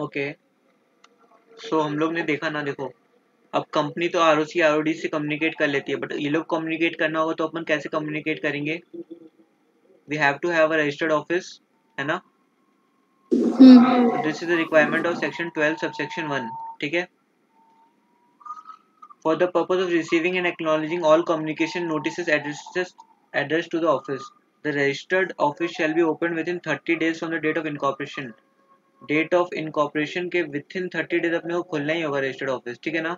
Okay, सो हम लोग ने देखा ना, देखो अब कंपनी तो आरओसी आरओडी से कम्युनिकेट कर लेती है, बट ये लोग कम्युनिकेट करना होगा तो अपन कैसे कम्युनिकेट करेंगे? We have to have a registered office, है ना? This is the requirement of section 12 subsection 1, ठीक है? For the purpose of receiving and acknowledging all communication notices addressed to the office, the registered office shall be opened within 30 days from the date of incorporation. Date of incorporation के within 30 days अपने को खोलना ही होगा registered office, ठीक है ना?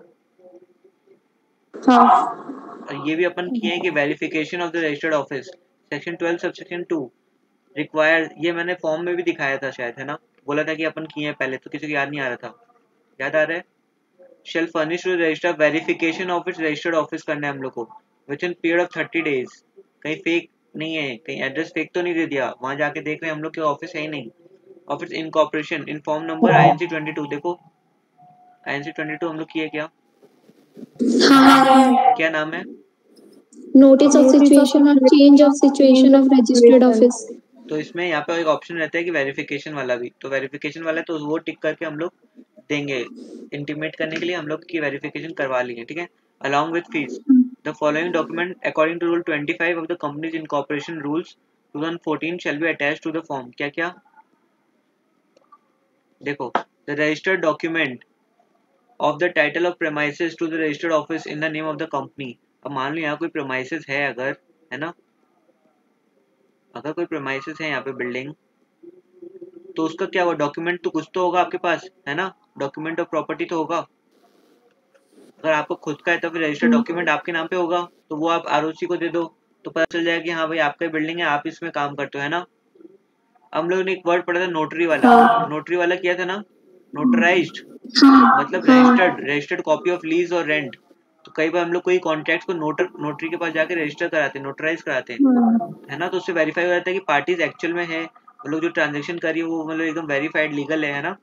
और ये भी अपन किए हैं कि verification of the registered office section 12 subsection 2 require, ये मैंने फॉर्म में भी दिखाया था शायद, है ना? बोला था कि अपन किए हैं पहले, तो किसी को याद नहीं आ रहा था, याद आ रहा है? Shall furnish to register verification of its registered office करना है हम लोग को within period of 30 days. कहीं फेक नहीं है, कहीं एड्रेस फेक तो नहीं दे दिया, वहां जाके देख रहे हैं हम लोग के ऑफिस है ही नहीं। Office incorporation in form number INC 22, देखो INC 22 हम लोग किए क्या? क्या नाम है? नोटिस ऑफ सिचुएशन और change of situation of registered office. तो इसमें यहाँ पे एक ऑप्शन रहता है कि वेरिफिकेशन वाला भी, तो वेरिफिकेशन वाला तो वो टिक करके हम लोग देंगे, इंटीमेट करने के लिए हम लोग की वेरिफिकेशन करवा लेंगे, ठीक है? Along with fees the following document according to rule 25 of the companies incorporation rules 2014 shall be attached to the form. क्या क्या? देखो, the registered document of the title of premises to the registered office in the name of the company. अब मान लो यहाँ कोई premises है अगर, है ना, अगर कोई प्रेमाइसेस है यहाँ पे बिल्डिंग, तो उसका क्या हुआ? डॉक्यूमेंट तो कुछ तो होगा आपके पास, है ना? डॉक्यूमेंट ऑफ प्रॉपर्टी तो होगा। अगर आपको खुद का है तो फिर रजिस्टर्ड डॉक्यूमेंट आपके नाम पे होगा, तो वो आप आरओसी को दे दो तो पता चल जाएगा कि हाँ भाई आपका बिल्डिंग है, आप इसमें काम करते हो, है ना? हम लोगों ने एक वर्ड पढ़ा था नोटरी वाला, नोटरी वाला किया था ना, नोटराइज्ड मतलब रजिस्टर्ड कॉपी ऑफ लीज और रेंट। तो कई बार हम लोग कोई कॉन्ट्रैक्ट को नोटरी के पास जाके रजिस्टर कराते हैं, नोटराइज कराते हैं, है ना? तो उससे वेरीफाई हो जाता है कि पार्टीज एक्चुअल में है, मतलब जो ट्रांजेक्शन कर रही है वो मतलब एकदम वेरीफाइड लीगल है ना?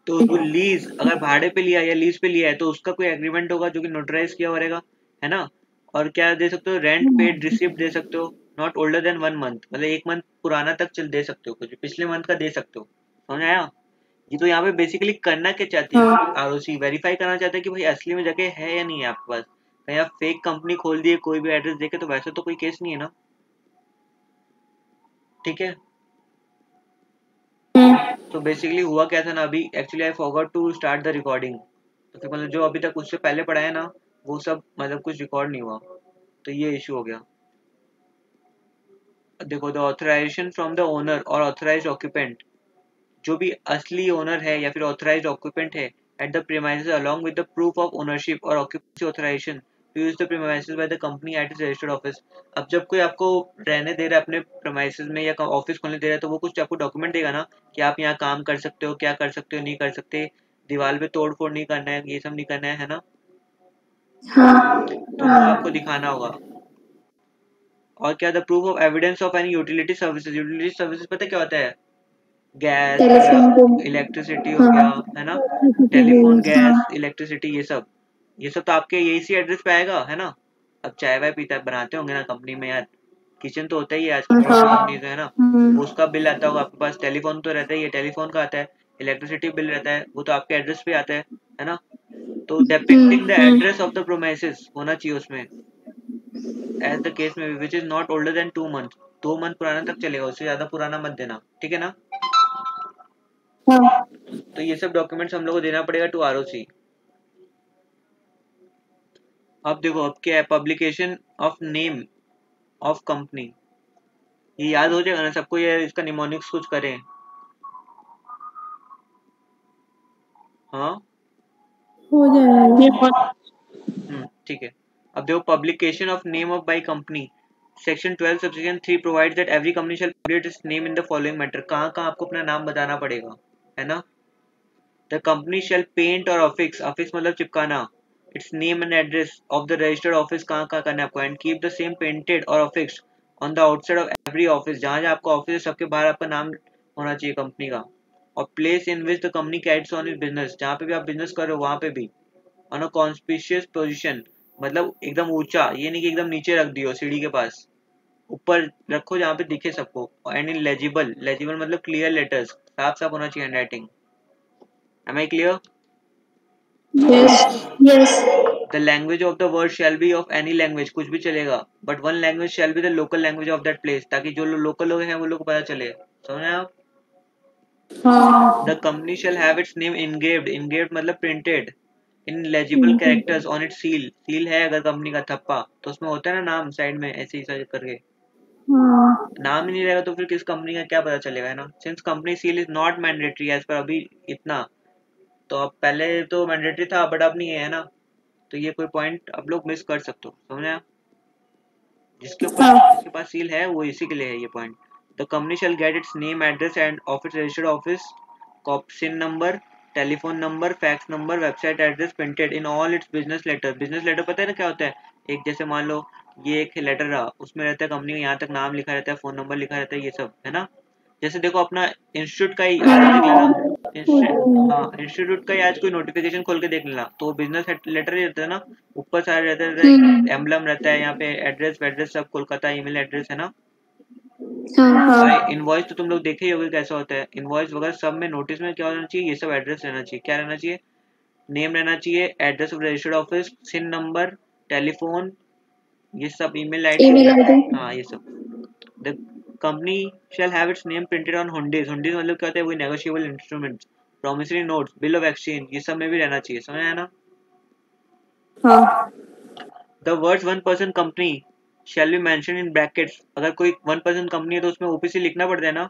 तो वो लीज अगर भाड़े पे लिया या लीज पे लिया है तो उसका कोई एग्रीमेंट होगा जो कि नोटराइज किया हुआ रहेगा, है ना? और क्या दे सकते हो? रेंट पेड रिसिप्ट दे सकते हो, नॉट ओल्डर देन 1 मंथ, मतलब 1 मंथ पुराना तक चल दे सकते हो, कुछ पिछले मंथ का दे सकते हो। समझ आया? ये तो यहाँ पे बेसिकली करना क्या चाहती है आरओसी? वेरीफाई करना चाहते हैं कि भाई असली में जगह है या नहीं है आपके पास। कहीं आप फेक कंपनी खोल दिए कोई भी एड्रेस देके तो वैसे तो कोई केस नहीं है ना, ठीक है? तो बेसिकली हुआ क्या था ना, अभी actually I forgot to start the recording, तो फिर मतलब जो अभी तक उससे पहले पढ़ा है ना वो सब मतलब कुछ रिकॉर्ड नहीं हुआ, तो ये इशू हो गया। देखो, the authorisation from the owner और ऑथराइज्ड ऑक्यूपेंट, जो भी असली ओनर है या फिर ऑथराइज्ड ऑक्यूपेंट है at the premises along with the proof of ownership और occupancy authorisation to use the premises by the company at its registered office. अब जब कोई आपको रहने दे रहा है अपने प्रीमाइसेस में या ऑफिस खोलने दे रहा है तो वो कुछ आपको डॉक्यूमेंट देगा ना कि आप यहाँ काम कर सकते हो, क्या कर सकते हो, नहीं कर सकते, दीवार पे तोड़ फोड़ नहीं करना है, ये सब नहीं करना है ना? तो वो आपको दिखाना होगा। और क्या? The proof of evidence of any utility services, utility services पता क्या होता है? गैस या इलेक्ट्रिसिटी हो गया, है ना? टेलीफोन, गैस, इलेक्ट्रिसिटी, ये सब तो आपके यही सी एड्रेस पे आएगा, है ना? अब चाय वाय पीता बनाते होंगे ना कंपनी में यार, किचन तो होता ही है आजकल कंपनी है ना, वो उसका बिल आता होगा आपके पास, टेलीफोन तो रहता ही है, टेलीफोन का आता है, इलेक्ट्रिसिटी बिल रहता है, वो तो आपके एड्रेस पे आता है ना? तो depicting the address of the premises होना चाहिए उसमें, एज द केस में which is not older than 2 month, 2 month पुराना तक चलेगा, उससे ज्यादा पुराना मत देना, ठीक है ना? तो ये सब डॉक्यूमेंट्स हम लोग को देना पड़ेगा टू आरओसी। अब देखो, अब क्या है? Publication of name of company, ये याद हो जाएगा ना सबको, ये इसका निमोनिक्स कुछ करें? हाँ, हो जाएगा। ठीक है। अब देखो, publication of name of by company section 12 subsection 3 provides that every company shall publish its name in the following matter. कहाँ कहाँ आपको अपना नाम बताना पड़ेगा, है ना? द कंपनी शैल पेंट और अफिक्स, अफिक्स मतलब चिपकाना, its name and address of the registered office, कहाँ कहाँ करना है आपको, and keep the same painted और affixed on the outside of every office, जहाँ जहाँ आपका ऑफिस है सबके बाहर आपका नाम होना चाहिए कंपनी का। और place in which the company carriage on it's business, जहाँ पे भी आप बिजनेस कर रहे हो वहाँ पे भी ऑन अ कॉन्स्पिशियस पोजीशन, मतलब एकदम ऊंचा, ये नहीं कि एकदम नीचे रख दियो सीढ़ी के पास, ऊपर रखो जहाँ पे दिखे सबको। एंड इन लेजिबल, लेजिबल मतलब क्लियर लेटर्स, साफ साफ होना चाहिए handwriting. Am I clear? Yes. Yes. The language of the word shall be of any language, कुछ भी चलेगा, but one language shall be the local language of that place, ताकि जो लोकल लोग हैं वो लोग को पता चले। समझे आप? हाँ. The company shall have its name engraved, engraved मतलब printed in legible characters on its seal, seal है अगर कंपनी का थप्पा तो उसमें होता है ना नाम साइड में ऐसे ही करके, हाँ. नाम ही नहीं रहेगा तो फिर किस कंपनी का क्या पता चलेगा, है ना। Since company seal is not mandatory as per अभी इतना, तो अब पहले तो मैंडेटरी था बट अब नहीं है ना, तो ये कोई पॉइंट आप लोग मिस कर सकते हो। समझे आप? जिसके पास सील है वो इसी के लिए है ये point. The company shall get its name address and office registered office CIN number telephone number fax number website address printed in all its business letter. Business letter पता है ना क्या होता है? एक जैसे मान लो ये एक लेटर रहा, उसमें रहता है कंपनी का यहाँ तक नाम लिखा रहता है, फोन नंबर लिखा रहता है, ये सब है ना। जैसे देखो अपना इंस्टीट्यूट का ही आज देख लेना, हाँ इंस्टीट्यूट का ही आज कोई नोटिफिकेशन खोल के देख लेना तो बिजनेस लेटर ही रहता है ना, ऊपर सारे रहता है एम्बलम रहता है, यहाँ पे एड्रेस वेड्रेस सब कोलकाता ईमेल एड्रेस है ना। हाँ इनवॉइस तो तुम लोग देखे ही होगे कैसा होता है, इनवॉइस वगैरह सब में नोटिस में क्या होना चाहिए, ये सब एड्रेस रहना चाहिए। क्या रहना चाहिए? नेम रहना चाहिए, address of registered office, CIN number, telephone, ये सब ईमेल आईडी, email ID हाँ ये सब। The company shall have its name printed on हुंडीज, हुंडीज मतलब क्या होता है? वही negotiable instruments, promissory notes, bill of exchange, ये सब में भी रहना चाहिए। समझ आया ना? हाँ. The words one person company shall be mention in brackets, अगर कोई वन पर्सन कंपनी है तो उसमें ओपीसी लिखना पड़ता है ना,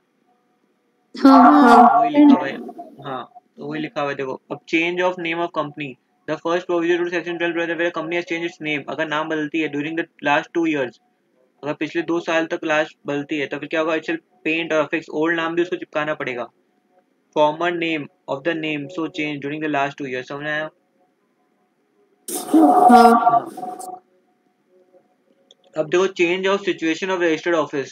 हाँ वही लिखा हुआ है। हाँ तो वही लिखा हुआ है देखो। अब change of name of company, the first provision rule section 12 where company has change its name, अगर नाम बदलती है ड्यूरिंग द लास्ट 2 years, अगर पिछले 2 साल तक लास्ट बदलती है तो फिर क्या होगा? इट्स पेंट और अफिक्स ओल्ड नाम भी उसको चिपकाना पड़ेगा, farmer name of the name so change during the last 2 years। समझ आया? हाँ. अब देखो change of situation of registered office,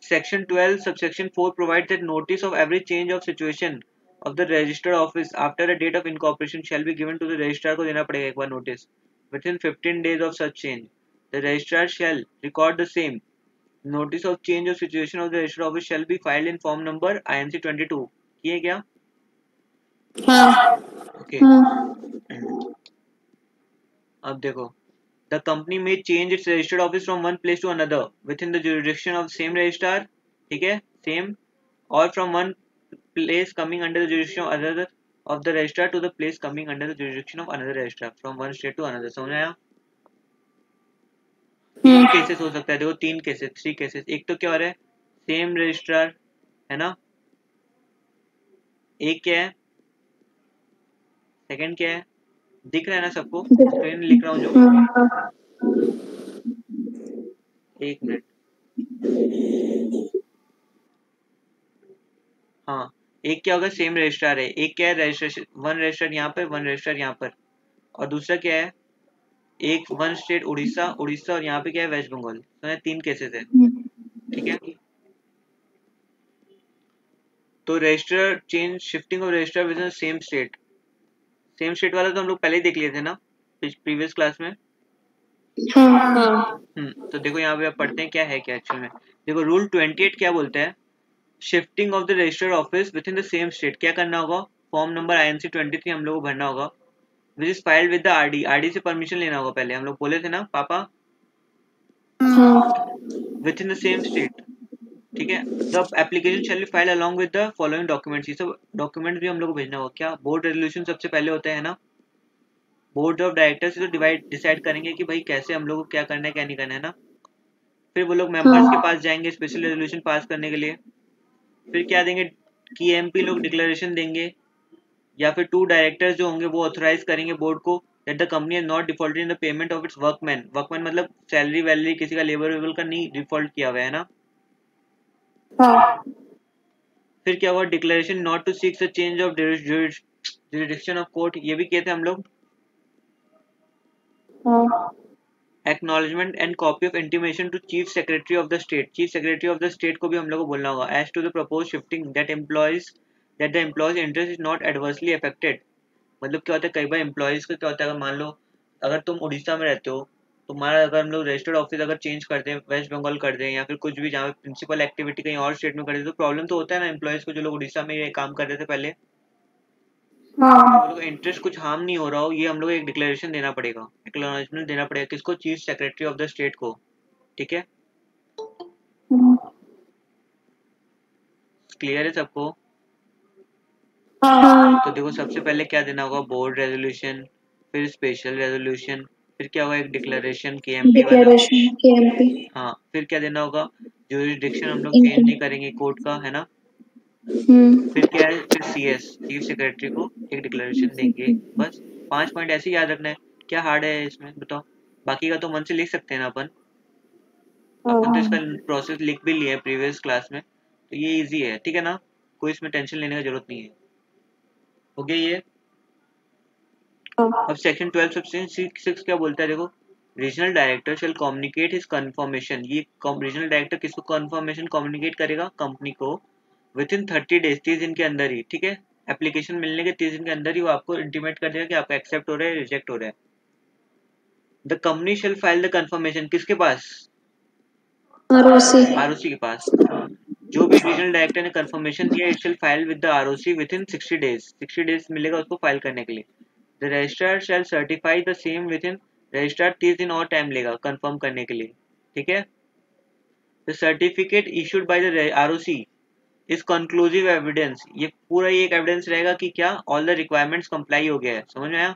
Section 12, subsection 4 provides that notice of every change of situation of the registered office after a date of incorporation shall be given to the registrar को देना पड़ेगा एक बार notice within 15 days of such change. The registrar shall record the same. Notice of change of situation of the registered office shall be filed in form number INC 22. किए क्या? हाँ. Okay. हाँ अब देखो the company may change its registered office from one place to another within the jurisdiction of the same registrar, ठीक है same, or from one place coming under the jurisdiction of another of the registrar to the place coming under the jurisdiction of another registrar from one state to another। समझ आया? तीन cases हो सकता है देखो, तीन केसेस, 3 केसेस। एक तो क्या हो रहा है? सेम रजिस्ट्रार है ना, एक क्या है, सेकंड क्या है, दिख रहा है ना सबको? स्क्रीन लिख रहा हूँ जो, एक मिनट। हाँ एक क्या होगा? सेम रजिस्ट्रार है, एक क्या है? रजिस्ट्रेशन वन रजिस्टर यहाँ पर, वन रजिस्टर यहाँ पर, और दूसरा क्या है? एक वन स्टेट उड़ीसा, उड़ीसा, और यहाँ पे क्या है? वेस्ट बंगाल। तो 3 केसेस है, ठीक है। तो register change shifting of register with in same state, same state वाला तो हम लोग पहले ही देख लिए थे ना प्रीवियस क्लास में। तो देखो यहाँ पे आप पढ़ते हैं क्या है क्या एक्चुअल में। देखो रूल 28 क्या बोलता है? Shifting of the registered office with in the same state क्या करना होगा? फॉर्म नंबर INC 23 हम लोग को भरना होगा, which is filed with the RD, RD से परमिशन लेना होगा पहले, हम लोग बोले थे ना पापा, with in the same state, ठीक है। The application shall B file along with the following documents, ये सब डॉक्यूमेंट भी हम लोग को भेजना होगा। क्या? बोर्ड रेजोल्यूशन सबसे पहले होता है ना, बोर्ड ऑफ डायरेक्टर्स तो डिसाइड करेंगे कि भाई कैसे हम लोग को क्या करना है क्या नहीं करना है ना। फिर वो लोग मेंबर्स के पास जाएंगे स्पेशल रेजोल्यूशन पास करने के लिए, फिर क्या देंगे कि MP लोग डिक्लेरेशन देंगे, या फिर 2 डायरेक्टर्स जो होंगे वो ऑथराइज करेंगे बोर्ड को that the company has not defaulted in the payment of its workman, workman मतलब सैलरी वैलरी किसी का लेबर वेबर का नहीं डिफॉल्ट किया हुआ है ना। फिर क्या हुआ? Declaration not to seek the change of jurisdiction of court, ये भी किए थे हम लोग। Acknowledgement and copy of intimation to chief secretary of the state, chief secretary of the state को भी हम लोग को बोलना होगा as to the propose shifting that the employees interest is not adversely affected. मतलब क्या होता है कई बार एम्प्लॉयज का क्या होता है, अगर मान लो अगर तुम उड़ीसा में रहते हो तुम्हारा अगर हम लोग रजिस्टर्ड ऑफिस अगर चेंज कर दें, वेस्ट बंगाल कर दें या फिर कुछ भी जहाँ प्रिंसिपल एक्टिविटी कहीं और स्टेट में कर दें, तो प्रॉब्लम तो होता है ना एम्प्लॉयज को, जो लोग उड़ीसा में ये काम कर रहे थे पहले। हाँ वो लोग इंटरेस्ट कुछ हार्म नहीं हो रहा हो, ये हम लोग एक डिक्लेरेशन देना पड़ेगा, एक्नॉलेजमेंट देना पड़ेगा किसको, chief secretary of the state को। ठीक है, क्लियर है सबको? हाँ तो देखो सबसे पहले क्या देना होगा, बोर्ड रेजोल्यूशन, फिर स्पेशल रेजोल्यूशन, फिर क्या होगा एक डिक्लेरेशन केएमपी वाला। डिक्लेरेशन केएमपी हाँ, फिर क्या देना होगा, जुरिसडिक्शन हम लोग चेंज नहीं करेंगे कोर्ट का, है ना। फिर क्या है, फिर सीएस चीफ सेक्रेटरी को एक डिक्लेरेशन देंगे। बस 5 पॉइंट ऐसे ही याद रखना है, क्या हार्ड है इसमें बताओ? बाकी का तो मन से लिख सकते हैं ना अपन तो इसका प्रोसेस लिख भी लिया है प्रीवियस क्लास में, तो ये इजी है, ठीक है ना, कोई इसमें टेंशन लेने की जरूरत नहीं है। हो गया ये। अब सेक्शन 12 सेक्शन 6 क्या बोलता है देखो, regional director shall communicate his confirmation. ये रीजनल डायरेक्टर किसको कंफर्मेशन कम्युनिकेट करेगा, कंपनी को, विद इन 30 डेज, 30 दिन के अंदर ही। ठीक है, एप्लीकेशन मिलने के 30 दिन के अंदर ही वो आपको इंटीमेट कर देगा कि आपका एक्सेप्ट हो रहा है, रिजेक्ट हो रहा है। The company shall file the confirmation किसके पास, आरओसी आरओसी के पास। जो भी रीजनल डायरेक्टर ने कंफर्मेशन दिया, it shall file with the ROC within 60 days, 60 days मिलेगा उसको फाइल करने के लिए। The registrar shall certify the same within, registrar 30 दिन और टाइम लेगा कंफर्म करने के लिए। ठीक है, the certificate issued by the ROC is conclusive evidence, ये पूरा ही एक एविडेंस रहेगा कि क्या ऑल द रिक्वायरमेंट्स कंप्लाई हो गया है, समझ में आया?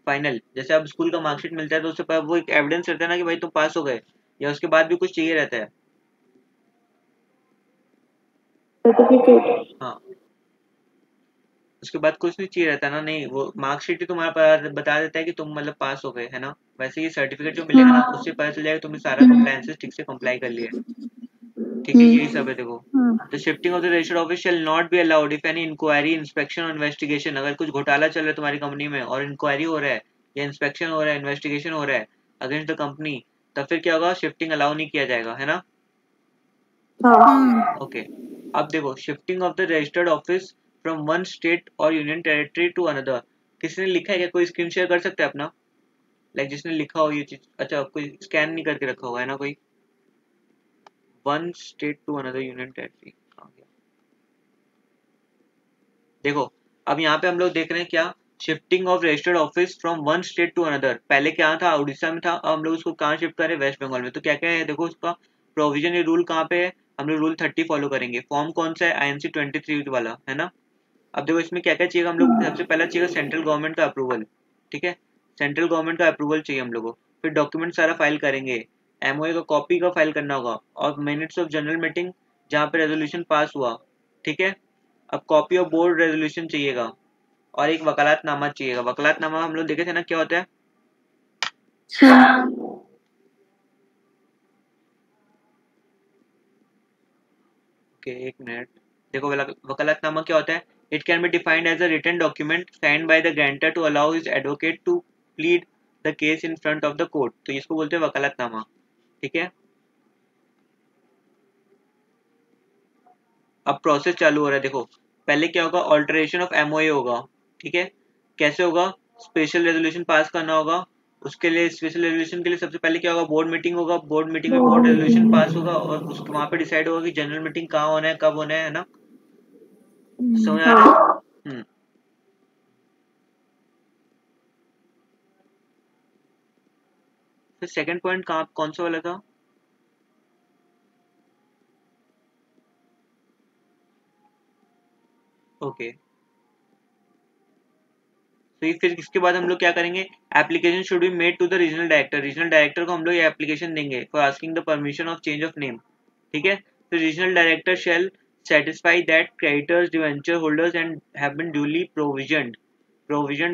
फाइनल, जैसे अब स्कूल का मार्कशीट मिलता है तो उससे वो एक एविडेंस रहता है ना कि भाई तुम पास हो गए, या उसके बाद भी कुछ चाहिए रहता है। सर्टिफिकेट हाँ, उसके बाद कुछ नहीं चाहिए रहता ना, नहीं वो मार्कशीट ही तुम्हारा बता देता है कि तुम मतलब पास हो गए, है ना। वैसे ये सर्टिफिकेट जो मिलेगा ना, उससे पता चल जाएगा तुमने सारा कंप्लायंसेस ठीक से कंप्लाई कर लिया है। ठीक है, यही सब है देखो। The shifting of the registered office shall not be allowed if any inquiry, inspection और इन्वेस्टिगेशन, अगर कुछ घोटाला चल रहा है तुम्हारी कंपनी में और इंक्वायरी हो रहा है या इंस्पेक्शन हो रहा है, इन्वेस्टिगेशन हो रहा है अगेंस्ट द कंपनी, तब फिर क्या होगा, शिफ्टिंग अलाउ नहीं किया जाएगा, है ना। ओके, अब देखो shifting of the registered office from one state और यूनियन टेरिटरी टू अनदर, किसने लिखा है क्या, कोई स्क्रीन शेयर कर सकता है अपना, लाइक जिसने लिखा हो ये चीज, अच्छा कोई स्कैन नहीं करके रखा होगा, है ना कोई, one state to another union territory. देखो अब यहाँ पे हम लोग देख रहे हैं क्या, shifting of registered office from one state to another, पहले क्या था, उड़ीसा में था, अब हम लोग उसको कहाँ शिफ्ट करें, वेस्ट बंगाल में। तो क्या क्या है देखो उसका प्रोविजन, ये रूल कहाँ पे है, हम लोग रूल 30 फॉलो करेंगे। फॉर्म कौन सा है, INC 23 वाला, है ना। अब देखो इसमें क्या क्या चाहिए हम लोग, सबसे पहला चाहिए सेंट्रल गवर्नमेंट का अप्रूवल। ठीक है, सेंट्रल गवर्नमेंट का अप्रूवल चाहिए हम लोग को। फिर डॉक्यूमेंट सारा फाइल करेंगे, MOA का कॉपी का फाइल करना होगा, और मिनट्स ऑफ जनरल मीटिंग जहाँ पे रेजोल्यूशन पास हुआ। ठीक है, अब कॉपी ऑफ बोर्ड रेजोल्यूशन चाहिएगा, और एक वकालतनामा चाहिएगा। वकालतनामा हम लोग देखे थे ना क्या होता है, ओके एक मिनट, देखो वकालतनामा क्या होता है, it can be defined as a written document signed by the grantor to allow his advocate to plead the case in front of the court, तो इसको बोलते हैं वकालतनामा। ठीक है, अब प्रोसेस चालू हो रहा है, देखो पहले क्या होगा, ऑल्टरेशन ऑफ MOA होगा। ठीक है, कैसे होगा, स्पेशल रेजोल्यूशन पास करना होगा, उसके लिए स्पेशल रेजोल्यूशन के लिए सबसे पहले क्या होगा, बोर्ड मीटिंग होगा, बोर्ड मीटिंग में बोर्ड रेजोल्यूशन पास होगा, और उसके वहां पे डिसाइड होगा कि जनरल मीटिंग कहाँ होना है, कब होना है ना। समझ आ रहा है? फिर सेकंड पॉइंट कहाँ कौन सा वाला था, ओके। तो ये फिर इसके बाद हम लोग क्या करेंगे, application should be made to the regional director, regional director को हम लोग ये एप्लीकेशन देंगे for asking the permission of change of name. ठीक है, फिर regional director shall satisfy that creditors, debenture holders and have been duly provisioned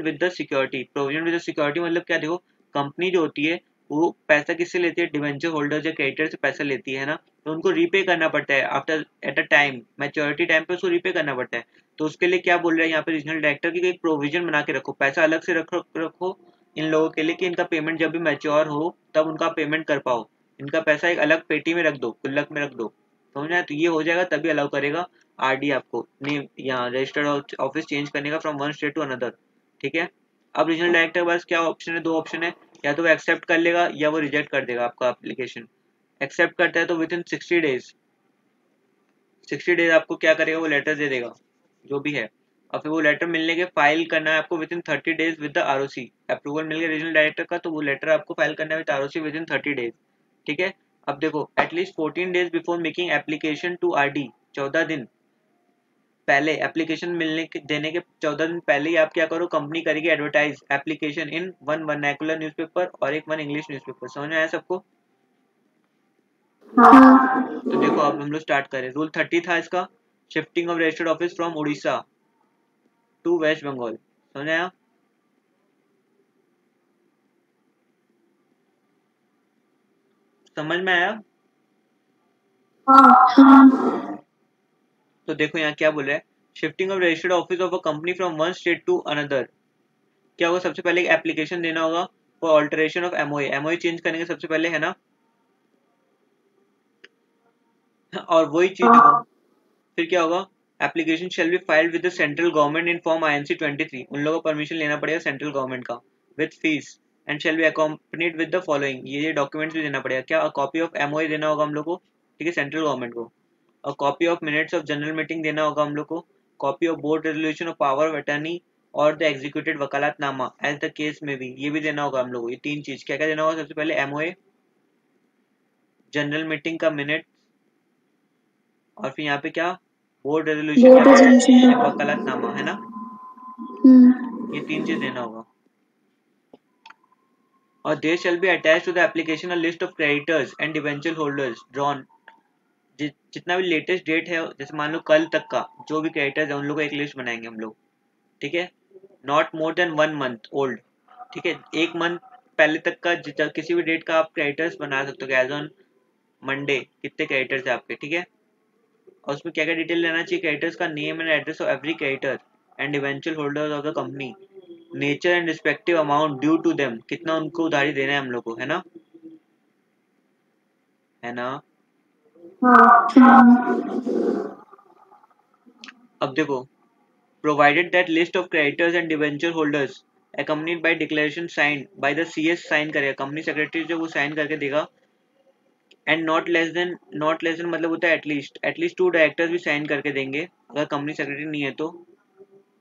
with the security। provisioned with the security मतलब क्या, देखो कंपनी जो होती है वो पैसा किससे लेती है, डिवेंचर होल्डर या क्रेडिटर से पैसा लेती है ना, तो उनको रीपे करना पड़ता है after at a time, maturity time पे उसको रीपे करना पड़ता है। तो उसके लिए क्या बोल रहा है यहाँ पे रीजनल डायरेक्टर की, एक प्रोविजन बना के रखो, पैसा अलग से रखो इन लोगों के लिए कि इनका पेमेंट जब भी मैच्योर हो तब उनका पेमेंट कर पाओ, इनका पैसा एक अलग पेटी में रख दो, गुल्लक में रख दो, समझना है। तो ये हो जाएगा तभी अलाउ करेगा RD आपको नेम यहाँ रजिस्टर्ड ऑफिस चेंज करने का from one state to another. ठीक है, अब रीजनल डायरेक्टर के पास क्या ऑप्शन है, दो ऑप्शन है, या तो वो एक्सेप्ट कर लेगा या वो रिजेक्ट कर देगा आपका एप्लीकेशन। एक्सेप्ट करता है तो विद इन 60 डेज आपको क्या करेगा, वो लेटर दे देगा जो भी है। और फिर वो लेटर मिलने के फाइल करना है आपको within 30 days with the ROC. Approval मिल गया रीजनल डायरेक्टर का तो वो लेटर आपको फाइल करना है with ROC within 30 days. ठीक है। अब देखो at least 14 days before making application to RD, 14 दिन पहले एप्लीकेशन मिलने के देने के 14 दिन पहले ही आप क्या करो, कंपनी करेगी advertise application in one vernacular newspaper और एक वन इंग्लिश न्यूज़पेपर। समझ में आया सबको? हाँ। तो देखो अब हम लोग स्टार्ट करें। रूल 30 था इसका, shifting of registered office from Orissa to West Bengal. समझ आया? समझ में आया? हाँ। तो देखो यहाँ क्या बोल रहा है, shifting of registered office of a company from one state to another. क्या होगा, सबसे पहले एप्लीकेशन देना होगा for alteration of MOA. MOA change करने के सबसे पहले, है ना? और वही चीज देखो फिर क्या होगा, application shall be filed with the central government in form INC 23। उन लोगों को परमिशन लेना पड़ेगा सेंट्रल गवर्नमेंट का, with fees and shall be accompanied with the following. ये डॉक्यूमेंट्स भी देना पड़ेगा। क्या, कॉपी ऑफ एमओए देना होगा हम लोग को, ठीक है, सेंट्रल गवर्नमेंट को। और copy of minutes of general meeting देना होगा हम लोग को। Copy of board resolution of power of attorney और the executed vakalatnama as the case में भी, ये भी देना होगा हम लोग को। ये तीन चीज क्या क्या देना होगा, सबसे पहले एमओए, जनरल मीटिंग का मिनट, और फिर यहाँ पे क्या, बोर्ड रेजोल्यूशन बोर्ड रेजोल्यूशन। या वकालतनामा, है ना? ये तीन चीज देना होगा। और there shall be attach to the application a list of creditors and debenture holders drawn. जितना भी लेटेस्ट डेट है, जैसे मान लो कल तक का जो भी क्रेडिटर्स है उन लोगों को एक लिस्ट बनाएंगे हम लोग, ठीक है। Not more than 1 month old, ठीक है। एक मंथ पहले तक का किसी भी डेट का आप क्रेडिटर्स बना सकते हो। एज ऑन मंडे कितने क्रेडिटर्स है आपके, ठीक है। और उसमें क्या क्या डिटेल लेना चाहिए, क्रेडिटर्स का name and address of every creditor and eventual holders of the company, nature and respective amount due to them, कितना उनको उधारी देना है हम लोग को, है ना? है ना? अब देखो, provided that list of creditors and debenture holders accompanied by declaration signed by the CS, sign करेगा कंपनी सेक्रेटरी जो, वो साइन करके देगा। एंड नॉट लेस देन मतलब होता है एटलीस्ट 2 डायरेक्टर्स भी साइन करके देंगे। अगर कंपनी सेक्रेटरी नहीं है तो,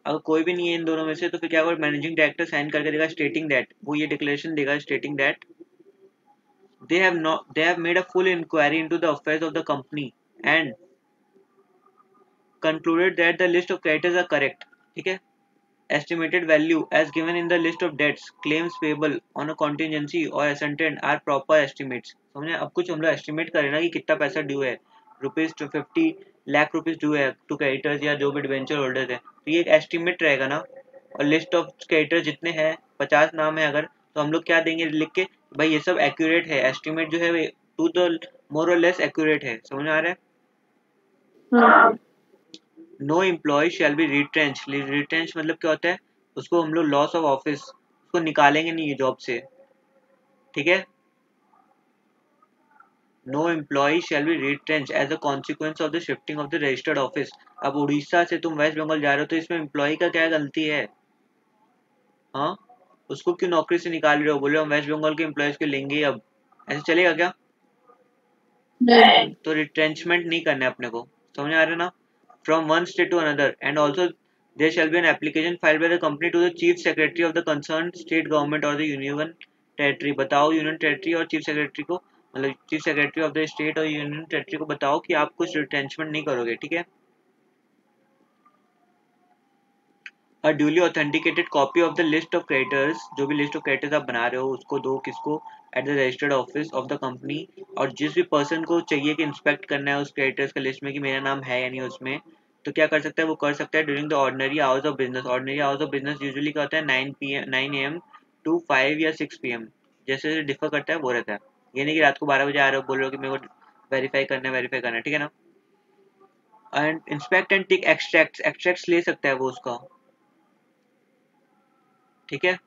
अगर कोई भी नहीं है इन दोनों में से तो फिर क्या होगा, मैनेजिंग डायरेक्टर साइन करके देगा स्टेटिंग दैट, वो ये डिक्लेरेशन देगा stating that they have made a full inquiry into the affairs of the company and concluded that the list of creditors are correct, ठीक है। Estimated value as given in the list of debts, claims payable on a contingency or assented are proper estimates। समझे? अब कुछ हम लोग estimate करें ना कि कितना पैसा ड्यू है, ₹50 लाख ड्यू है टू क्रेडिटर्स या जो भी डिवेंचर होल्डर्स है, तो ये एक एस्टिमेट रहेगा ना। और लिस्ट ऑफ क्रेडिटर जितने हैं 50 नाम है अगर, तो हम लोग क्या देंगे लिख के, भाई ये सब एक्यूरेट है, एस्टिमेट जो है टू द मोर और लेस एक्यूरेट है। समझ में आ रहा है? No employee shall be retrench. Retrench मतलब क्या होता है, उसको हम लोग लॉस ऑफ ऑफिस, उसको निकालेंगे नहीं ये जॉब से, ठीक है। No employee shall be retrench as a consequence of the shifting of the registered office. अब उड़ीसा से तुम वेस्ट बंगाल जा रहे हो तो इसमें एम्प्लॉय का क्या गलती है? हाँ, उसको क्यों नौकरी से निकाल रहे हो, बोले हम वेस्ट बंगाल के एम्प्लॉयज को लेंगे, अब ऐसे चलेगा क्या? तो रिट्रेंचमेंट नहीं करना है अपने को। समझ आ रहा है ना? From one state to another and also there shall be an application filed by the company to the chief secretary of the concerned state government or the union territory। बताओ यूनियन टेरिटरी और chief secretary को, मतलब chief secretary of the state और union territory को बताओ कि आप कुछ रिटेंचमेंट नहीं करोगे, ठीक है। A duly authenticated copy of the list of creditors, जो भी लिस्ट ऑफ क्रेडिटर्स आप बना रहे हो उसको दो किसको, at the registered office of the company. और जिस भी पर्सन को चाहिए कि इंस्पेक्ट करना है उस क्रेडिटर्स का लिस्ट में कि मेरा नाम है या नहीं उसमें, तो क्या कर सकता है, वो कर सकता है during the ordinary hours of business. Ordinary hours of business usually क्या होता है, 9 AM टू 5 या 6 PM, जैसे जैसे डिफर करता है वो रहता है। ये नहीं कि रात को 12 बजे आ रहे हो बोल रहे हो कि मेरे को वेरीफाई करना है, ठीक है ना। And inspect and take extracts ले सकता है वो उसका, ठीक है।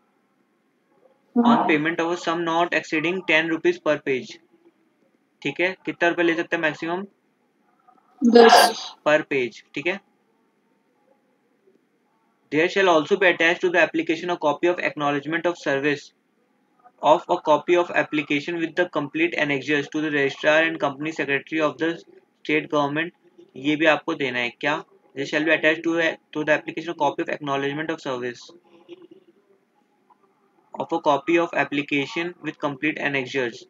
On payment of sum not exceeding 10 rupees per page, ठीक है। कितना रुपए ले सकते हैं मैक्सिमम, 10 पर पेज, ठीक है। There shall also be attach to the application a copy of acknowledgement of service of a copy of application with the complete annexures to the registrar and company secretary of the state government. ये भी आपको देना है क्या? This shall be attached to the application a copy of acknowledgement of service of a copy of application with complete annexures.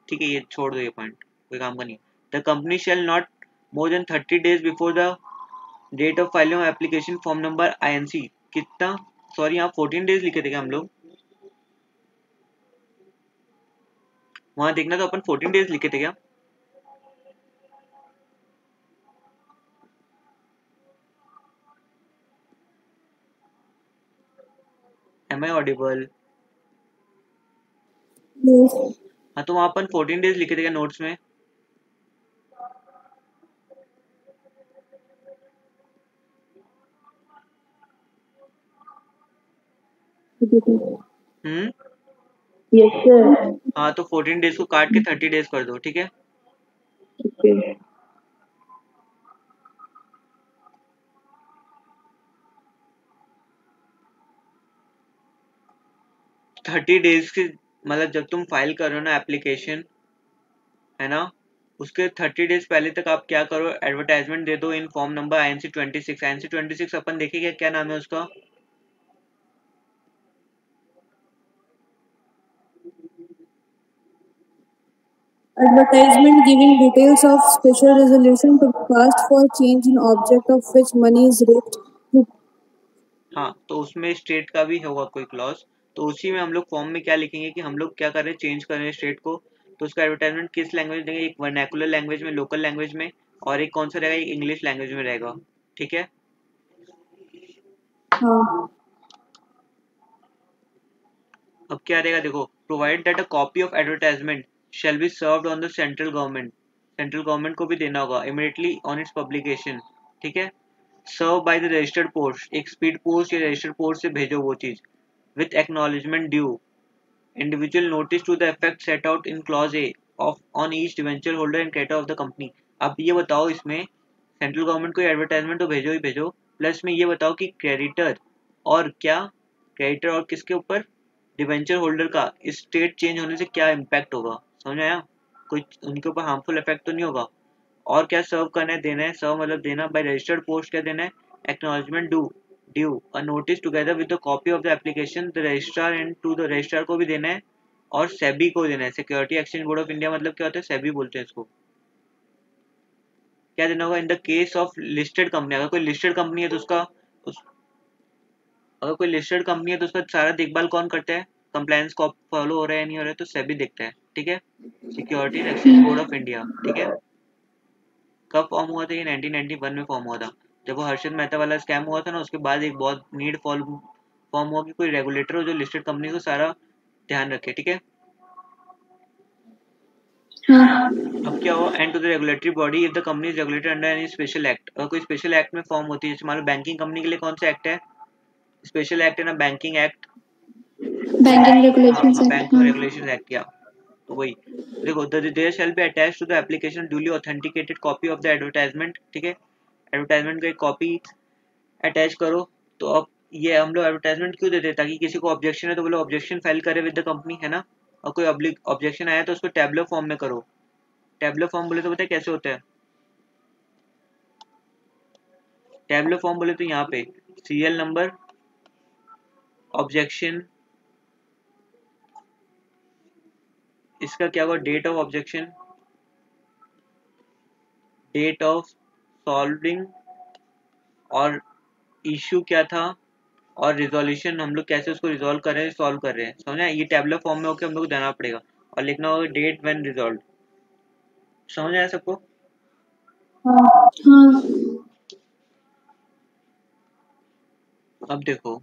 ठीक है, ये छोड़ दो, ये पॉइंट कोई काम का नहीं. The company shall not more than 30 days before the date of filing of application form number INC. कितना, सॉरी यहाँ 14 डेज लिखे थे क्या हम लोग? वहां देखना तो अपन 14 डेज लिखे थे क्या? Am I audible? Yes. हाँ, तो वहां अपन 14 डेज लिखे थे क्या नोट्स में? हम्म. Yes, sir. हाँ, तो 14 डेज को काट के 30 डेज कर दो, ठीक है? Okay. 30 डेज के मतलब जब तुम फाइल करो ना एप्लीकेशन, है ना, उसके 30 डेज पहले तक आप क्या करो, एडवर्टाइजमेंट दे दो इन फॉर्म नंबर INC 26. INC 26 अपन देखेंगे क्या नाम है उसका. Advertisement giving details of special resolution to be passed for change in object of which money is raised. हाँ, तो उसमें स्टेट का भी होगा कोई क्लॉज, तो उसी में हम लोग फॉर्म में क्या लिखेंगे कि हम लोग क्या कर रहे हैं, चेंज कर रहे हैं स्टेट को. तो उसका एडवर्टाइजमेंट किस लैंग्वेज देंगे, एक वर्नैकुलर लैंग्वेज में, लोकल लैंग्वेज में, और एक कौन सा रहेगा, एक इंग्लिश लैंग्वेज में रहेगा. ठीक है. हाँ. अब क्या रहेगा देखो, provide that a copy of advertisement shall be served on the central government. Central government को भी देना होगा इमीडिएटली ऑन इट्स पब्लिकेशन. ठीक है. सर्व बाय द रजिस्टर्ड पोस्ट, एक स्पीड पोस्ट या रजिस्टर्ड पोस्ट से भेजो वो चीज with acknowledgement due. Individual notice to the effect set out in clause A of on each debenture holder and creditor of the company. अब ये बताओ इसमें सेंट्रल गवर्नमेंट को एडवर्टाइजमेंट तो भेजो ही भेजो, प्लस में ये बताओ कि क्रेडिटर और क्या, क्रेडिटर और किसके ऊपर, डिवेंचर होल्डर का इस स्टेट चेंज होने से क्या इम्पैक्ट होगा. समझ आया? कोई उनके ऊपर हार्मफुल इफेक्ट तो नहीं होगा. और क्या सर्व करना है, देना है, सर्व मतलब देना, बाय रजिस्टर्ड पोस्ट क्या देना है, acknowledgement due a notice together with the copy of the application the registrar and to the registrar को भी देना है, और सेबी को देना है. Security exchange board of India मतलब क्या होता है, सेबी बोलते हैं इसको. क्या देना होगा, in the case of listed company, अगर कोई लिस्टेड कंपनी है तो उसका अगर कोई लिस्टेड कंपनी है तो उसका सारा देखभाल कौन करता है, कंप्लायंस को फॉलो हो रहा है या नहीं हो रहा है, तो सेबी देखता है. ठीक है. Security exchange board of India. ठीक है. कब फॉर्म हुआ था, ये 1991 में फॉर्म हुआ था, जब वो हर्षद मेहता वाला स्कैम हुआ था ना, उसके बाद एक बहुत नीड फॉर्म हुआ कि कोई रेगुलेटर हो जो लिस्टेड कंपनी को सारा ध्यान रखे. ठीक है. हाँ. अब क्या हुआ, and to the regulatory body if the company is regulated under any special act. अगर कोई स्पेशल एक्ट में फॉर्म होती है, जैसे मान लो बैंकिंग कंपनी के लिए कौन सा एक्ट है, स्पेशल एक्ट है ना, बैंकिंग एक्ट. बैंकिंग रेगुलेशंस हाँ, एक्ट. बैंकिंग हाँ. Regulation act. या तो वही देखो, there shall be attached to the application duly authenticated copy of the advertisement. ठीक है. एडवर्टाइजमेंट का एक कॉपी अटैच करो. तो अब ये हम लोग एडवर्टाइजमेंट क्यों देते हैं, ताकि किसी को ऑब्जेक्शन है तो वो लोग ऑब्जेक्शन फाइल करे विद द कंपनी, है ना. और कोई ऑब्जेक्शन आया तो उसको टैबलर फॉर्म में करो. टैबलर फॉर्म बोले तो पता है कैसे होता है, टैबलर फॉर्म बोले तो यहाँ पे सीरियल नंबर, ऑब्जेक्शन, इसका क्या हुआ, date of objection, date of solving, और इशू क्या था, और रिजोल्यूशन हम लोग कैसे उसको रिजॉल्व कर रहे हैं, सॉल्व कर रहे हैं. समझना, ये टैबलर फॉर्म में होकर हम लोग को देना पड़ेगा, और लिखना होगा डेट व्हेन रिजॉल्व. समझ आया सबको? हाँ. अब देखो,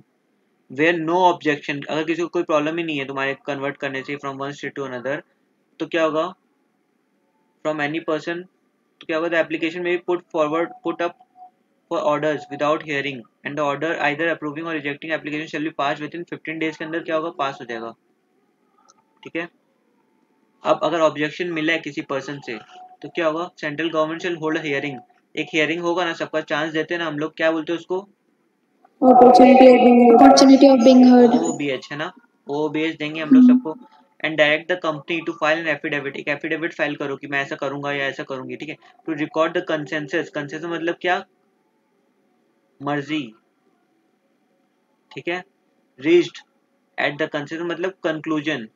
वेयर नो ऑब्जेक्शन, अगर किसी को कोई प्रॉब्लम ही नहीं है तुम्हारे कन्वर्ट करने से from one state to another, तो क्या होगा, फ्रॉम एनी पर्सन, तो क्या होगा, द एप्लीकेशन में put up for orders without hearing and the order either approving और rejecting application shall be pass within 15 days के अंदर क्या होगा, पास हो जाएगा. ठीक है. अब अगर ऑब्जेक्शन मिला है किसी पर्सन से तो क्या होगा, central government shall hold hearing. एक हियरिंग होगा ना, सबका चांस देते हैं ना हम लोग, क्या बोलते हैं उसको, Opportunity of being heard. Opportunity of being heard. OBH, है ना. OBS देंगे हम लोग सबको, and direct the company to file an affidavit, एक एफिडेविट फाइल करो कि मैं ऐसा करूंगा या ऐसा करूंगी, ठीक है। To record the consensus, consensus मतलब क्या, मर्जी, ठीक है। रीच्ड एट द कंसेंसस मतलब कंक्लूजन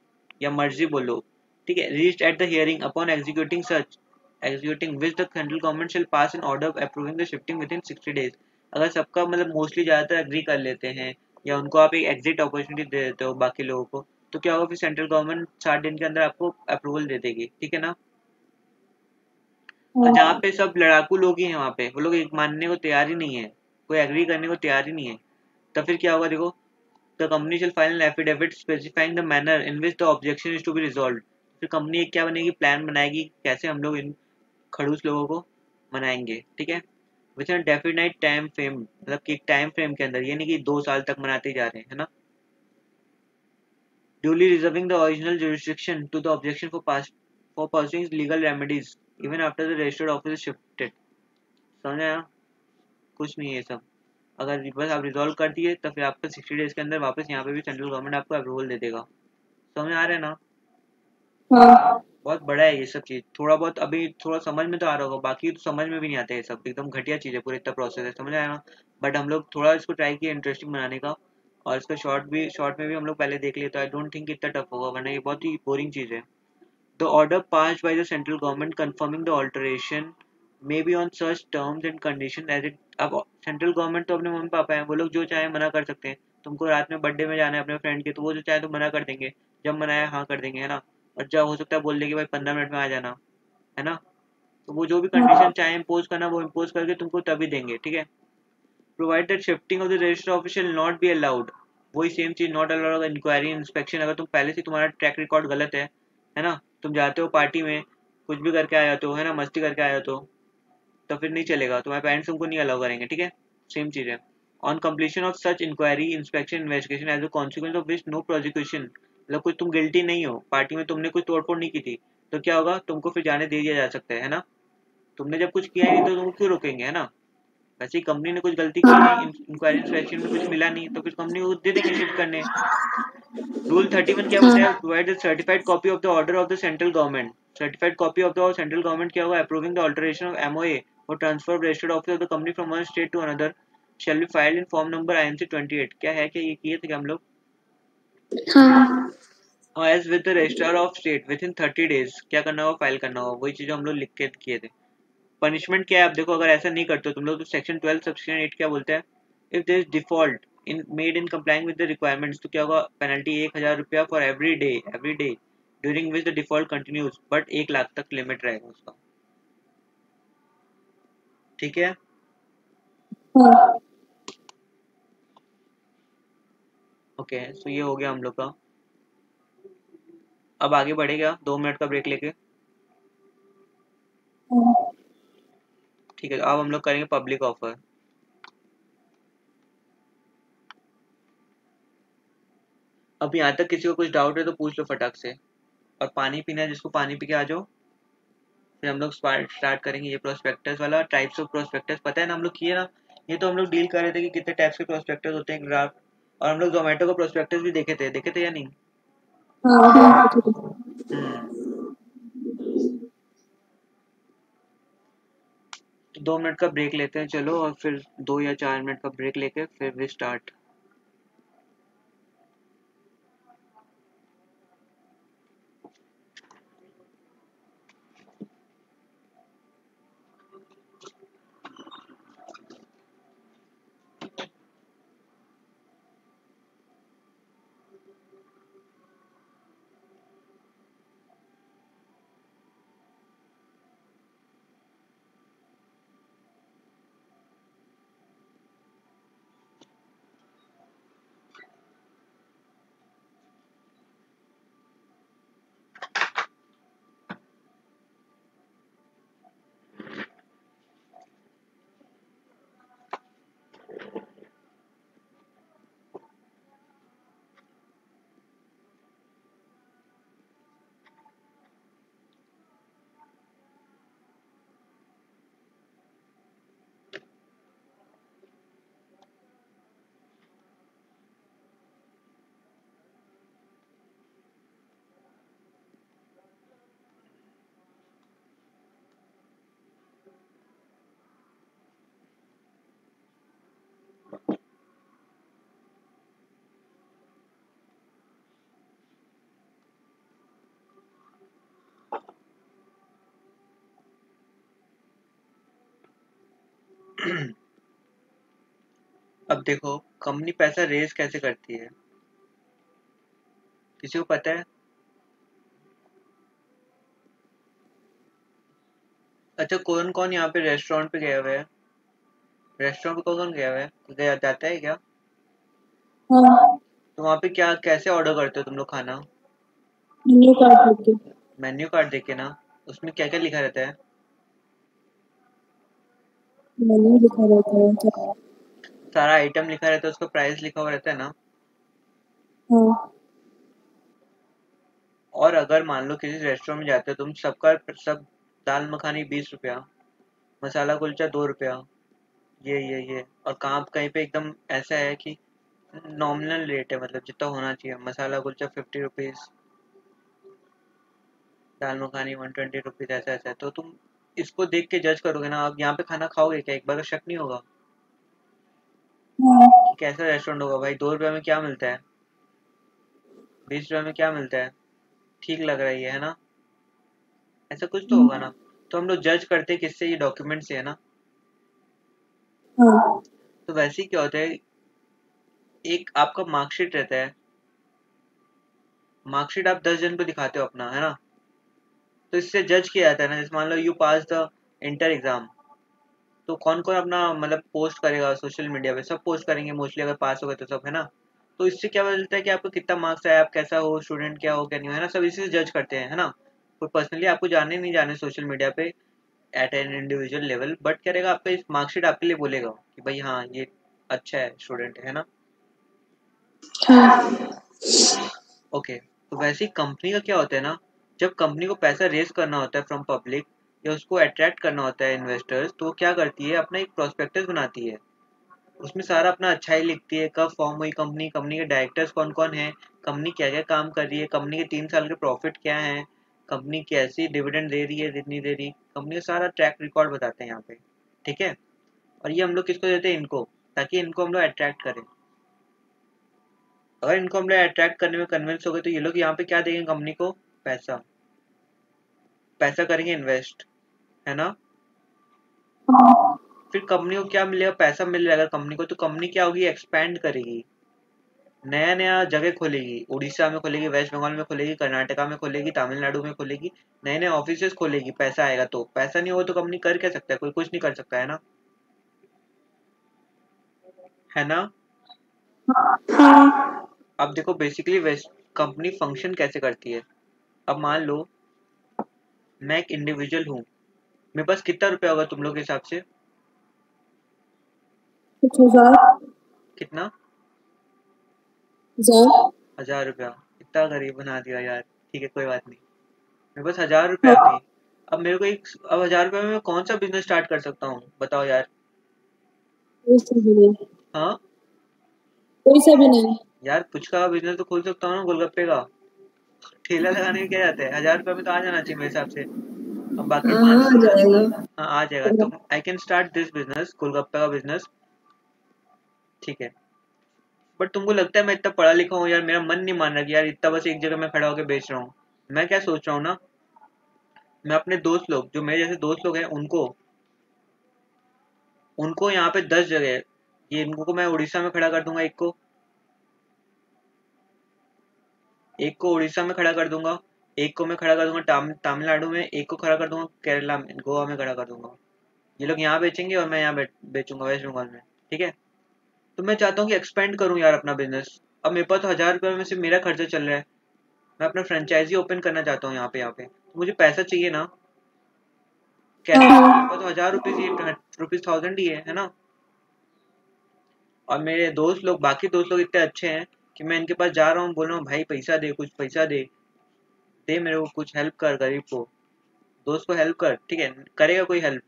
या मर्जी बोलो, ठीक है। Reached at the hearing upon executing such, executing which the central government shall pass an order approving the shifting within 60 days। अगर सबका मतलब मोस्टली ज़्यादातर एग्री कर लेते हैं या उनको आप एक एग्जिट अपॉर्चुनिटी दे देते हो बाकी लोगों को, तो क्या होगा फिर सेंट्रल गवर्नमेंट 60 दिन के अंदर आपको अप्रूवल दे देगी, ठीक है ना। और जहाँ पे सब लड़ाकू लोग ही हैं वहाँ पे, वो लोग एक मानने को तैयार ही नहीं है, कोई एग्री करने को तैयार ही नहीं है, तो फिर क्या होगा देखो, the company shall file an affidavit specifying the manner in which the objection is to be resolve. फिर कंपनी एक क्या बनेगी, प्लान बनाएगी कैसे हम लोग इन खड़ूस लोगों को मनाएंगे, ठीक है। विच एन डेफिनाइट टाइम फ्रेम, मतलब कि एक टाइम फ्रेम के अंदर, ये नहीं कि 2 साल तक मनाते ही जा रहे हैं, है ना। duly reserving the original jurisdiction to the objection for pursuing legal remedies even after the registered office is shifted। समझ आया, कुछ नहीं है ये सब। अगर बस आप रिजॉल्व कर दिए तो फिर आपका 60 डेज के अंदर वापस यहाँ पे भी सेंट्रल गवर्नमेंट आपको अप्रूवल दे देगा। समझ आ रहा है ना। हाँ बहुत बड़ा है ये सब चीज़, थोड़ा बहुत अभी थोड़ा समझ में तो आ रहा होगा, बाकी तो समझ में भी नहीं आता ये सब, एकदम घटिया चीज़ है, पूरा इतना प्रोसेस है, समझ आया ना। बट हम लोग थोड़ा इसको ट्राई किया इंटरेस्टिंग बनाने का, और इसका शॉर्ट में भी हम लोग पहले देख लिए, तो आई डोंट थिंक इतना टफ होगा, वरना ये बहुत ही बोरिंग चीज़ है। The order passed by the central government confirming the alteration may be on such terms and conditions as it। अब सेंट्रल गवर्नमेंट तो अपने मम्मी पापा हैं, वो लोग जो चाहे मना कर सकते हैं। तुमको रात में बर्थडे में जाना है अपने फ्रेंड के, तो वो जो चाहे तो मना कर देंगे, जब मनाया हाँ कर देंगे, है ना। और जब हो सकता है बोल देंगे भाई 15 मिनट में आ जाना, है ना। तो वो जो भी कंडीशन चाहे इम्पोज करना वो इम्पोज करके तुमको तभी देंगे, ठीक है। Provide that shifting of the register office shall not be allowed, वही सेम चीज, नॉट अलाउड इंक्वायरी इंस्पेक्शन, अगर तुम पहले से तुम्हारा ट्रैक रिकॉर्ड गलत है ना, तुम जाते हो पार्टी में कुछ भी करके आ जाते हो, है ना, मस्ती करके आ जाते हो, तो फिर नहीं चलेगा, तुम्हारे पेरेंट्स तुमको नहीं अलाउ करेंगे, ठीक है। सेम चीज है। On completion of such inquiry inspection investigation as a consequence of which no prosecution, मतलब कुछ तुम गिल्टी नहीं हो, पार्टी में तुमने कुछ तोड़फोड़ नहीं की थी, तो क्या होगा, तुमको फिर जाने दे दिया जा सकता है ना। तुमने जब कुछ किया ही नहीं तो तुमको क्यों रोकेंगे, है ना। वैसे ही कंपनी ने कुछ गलती की नहीं, इंक्वायरी इंस्पेक्शन में कुछ मिला नहीं, तो फिर कंपनी को दे देंगे शिफ्ट करने। रूल 31 क्या बोलता है, हाँ provide certified copy of the order of the central government, certified copy of the central government क्या होगा, approving the alteration of MOA और transfer of registered office of the company from one state to another shall be filed in form number IMC 28। क्या है, क्या ये किए थे क्या हम लोग, हाँ as with the registrar of state within 30 days, क्या करना होगा, फाइल करना होगा, वही चीज हम लोग लिख के किए थे। पनिशमेंट क्या है, आप देखो अगर ऐसा नहीं करते हो तुम लोग, तो सेक्शन 12 सबसेक्शन 8 क्या बोलता है, if there is default in made in complying with the requirements, तो क्या होगा, पेनल्टी 1000 रुपया for every day during which the default continues, but 1 lakh तक लिमिट रहेगा उसका, ठीक है। हाँ ओके सो ये हो गया हम लोग का। अब आगे बढ़ेगा 2 मिनट का ब्रेक लेके, हाँ ठीक है। तो अब हम लोग करेंगे पब्लिक ऑफर। अब यहाँ तक किसी को कुछ डाउट है तो पूछ लो फटाक से, और पानी पीना है जिसको, पानी पी के आ जाओ, फिर हम लोग स्टार्ट करेंगे। ये प्रोस्पेक्टस वाला, टाइप्स ऑफ प्रोस्पेक्टस पता है ना हम लोग किए ना, ये तो हम लोग डील कर रहे थे कि कितने टाइप्स के प्रोस्पेक्टस होते हैं, ग्राफ। और हम लोग जोमेटो का प्रोस्पेक्टस भी देखे थे या नहीं। हाँ हाँ हम्म। 2 मिनट का ब्रेक लेते हैं चलो, और फिर 2 या 4 मिनट का ब्रेक लेके फिर वी स्टार्ट। अब देखो कंपनी पैसा रेज कैसे करती है, किसी को पता है? अच्छा कौन कौन यहाँ पे रेस्टोरेंट पे गया हुआ है? रेस्टोरेंट पे कौन कौन गया हुआ है, गया जाता है क्या? हाँ, तो वहाँ पे क्या कैसे ऑर्डर करते हो तुम लोग खाना? मेन्यू कार्ड देख के। मेन्यू कार्ड देख के ना, उसमें क्या क्या लिखा रहता है? मेन्यू लिखा रहता है क्या? सारा आइटम लिखा रहता है, उसका प्राइस लिखा हुआ रहता है ना। हाँ, और अगर मान लो किसी रेस्टोरेंट में जाते हो तुम, सबका सब दाल मखानी 20 रुपया, मसाला कुलचा 2 रुपया, ये और कहाँ कहीं पे एकदम ऐसा है कि नॉमिनल रेट है, मतलब जितना होना चाहिए, मसाला कुलचा 50 रुपीज, दाल मखानी 120 रुपीज, ऐसा ऐसा है। तो तुम इसको देख के जज करोगे ना, अब यहाँ पे खाना खाओगे क्या, एक बार का शक नहीं होगा हाँ, कि कैसा रेस्टोरेंट होगा भाई, 2 रुपये में क्या मिलता है, 20 रुपये में क्या मिलता है, ठीक लग रही है ना? ऐसा कुछ तो होगा ना। तो हम लोग जज करते हैं किससे, ये डॉक्यूमेंट से है ना। हाँ, तो वैसे ही क्या होता है, एक आपका मार्कशीट रहता है, मार्कशीट आप 10 जन को दिखाते हो अपना, है ना। तो इससे जज किया जाता है ना, जैसे मान लो you pass the inter exam, तो कौन कौन अपना मतलब पोस्ट करेगा सोशल मीडिया पे, सब पोस्ट करेंगे मोस्टली, अगर पास हो गए तो सब, है ना। तो इससे क्या पता चलता है कि आपको कितना मार्क्स आया, आप कैसा हो स्टूडेंट, क्या हो क्या नहीं हो, है ना, सब इसी से जज करते हैं, है ना। कोई पर्सनली आपको जाने नहीं जाने सोशल मीडिया पे at an individual level, but क्या रहेगा, आपका इस मार्कशीट आपके लिए बोलेगा कि भाई हाँ ये अच्छा है स्टूडेंट, है ना। हाँ, ओके। तो वैसे ही कंपनी का क्या होता है ना, जब कंपनी को पैसा रेज करना होता है फ्रॉम पब्लिक, या उसको अट्रैक्ट करना होता है इन्वेस्टर्स, तो वो क्या करती है, अपना एक प्रोस्पेक्टस बनाती है, उसमें सारा अपना अच्छाई लिखती है, कब फॉर्म हुई कंपनी, कंपनी के डायरेक्टर्स कौन कौन है, कंपनी क्या क्या काम कर रही है, कंपनी के 3 साल के प्रॉफिट क्या है, कंपनी कैसी डिविडेंड दे रही है कितनी दे रही, कंपनी का सारा ट्रैक रिकॉर्ड बताते हैं यहाँ पे। ठीक है। और ये हम लोग किसको देते हैं, इनको, ताकि इनको हम लोग अट्रैक्ट करें। अगर इनको हम लोग अट्रैक्ट करने में कन्विंस हो गए, तो ये लोग यहाँ पे क्या देंगे कंपनी को, पैसा, पैसा करेंगे इन्वेस्ट, है ना। हाँ, फिर कंपनी को क्या मिलेगा, पैसा मिल जाएगा कंपनी को, तो कंपनी क्या होगी, एक्सपैंड करेगी, नया नया जगह खोलेगी, उड़ीसा में खोलेगी, वेस्ट बंगाल में खोलेगी, कर्नाटका में खोलेगी, तमिलनाडु में खोलेगी, नए नए ऑफिसेस खोलेगी। पैसा आएगा, तो पैसा नहीं होगा तो कंपनी कर क्या सकता है, कोई कुछ नहीं कर सकता, है ना, है ना। हाँ, अब देखो बेसिकली वेस्ट कंपनी फंक्शन कैसे करती है। अब मान लो मैं एक इंडिविजुअल हूँ, मेरे पास कितना रुपया होगा तुम लोग के हिसाब से, कुछ हजार, कितना, हजार। 1000 रुपया, इतना गरीब बना दिया यार। ठीक है कोई बात नहीं, मेरे पास 1000 रुपया हाँ, अभी। अब मेरे को एक, अब 1000 रुपये में मैं कौन सा बिजनेस स्टार्ट कर सकता हूँ बताओ यार। कोई सा भी नहीं, हाँ कोई सा भी नहीं। यार, पुचका का बिजनेस तो खोल सकता हूँ ना, गोलगप्पे का ठेला लगाने में क्या जाता है, 1000 रुपये में तो आ जाना चाहिए मेरे हिसाब से। अब बाकी हाँ, पाँच, आ जाएगा। हाँ आ जाएगा, तो I can start this business, गोलगप्पे का बिजनेस। ठीक है। बट तुमको लगता है मैं इतना पढ़ा लिखा हूँ यार, मेरा मन नहीं मान रहा कि यार इतना बस एक जगह मैं खड़ा होकर बेच रहा हूँ। मैं क्या सोच रहा हूँ ना, मैं अपने दोस्त लोग, जो मेरे जैसे दोस्त लोग हैं, उनको उनको यहाँ पे 10 जगह, ये इनको को मैं उड़ीसा में खड़ा कर दूंगा, एक को उड़ीसा में खड़ा कर दूंगा, एक को मैं खड़ा कर दूंगा तमिलनाडु में, एक को खड़ा कर दूंगा केरला में, गोवा में खड़ा कर दूंगा। ये लोग यहाँ बेचेंगे और मैं यहाँ बेचूंगा वेस्ट बंगाल में। ठीक है। तो मैं चाहता हूँ कि एक्सपेंड करूँ यार अपना बिजनेस। अब मेरे पास तो 1000 रुपये में सिर्फ मेरा खर्चा चल रहा है, मैं अपना फ्रेंचाइजी ओपन करना चाहता हूँ यहाँ पे तो मुझे पैसा चाहिए ना, कैसे, मेरे हाँ, पास तो 1000 रुपीज, ये रुपीज 1000 ही है ना। और मेरे दोस्त लोग, बाकी दोस्त लोग इतने अच्छे हैं कि मैं इनके पास जा रहा हूँ, बोल रहा हूँ भाई पैसा दे, कुछ पैसा दे, दे मेरे को कुछ हेल्प कर, गरीब को, दोस्त को हेल्प कर। ठीक है, करेगा कोई हेल्प,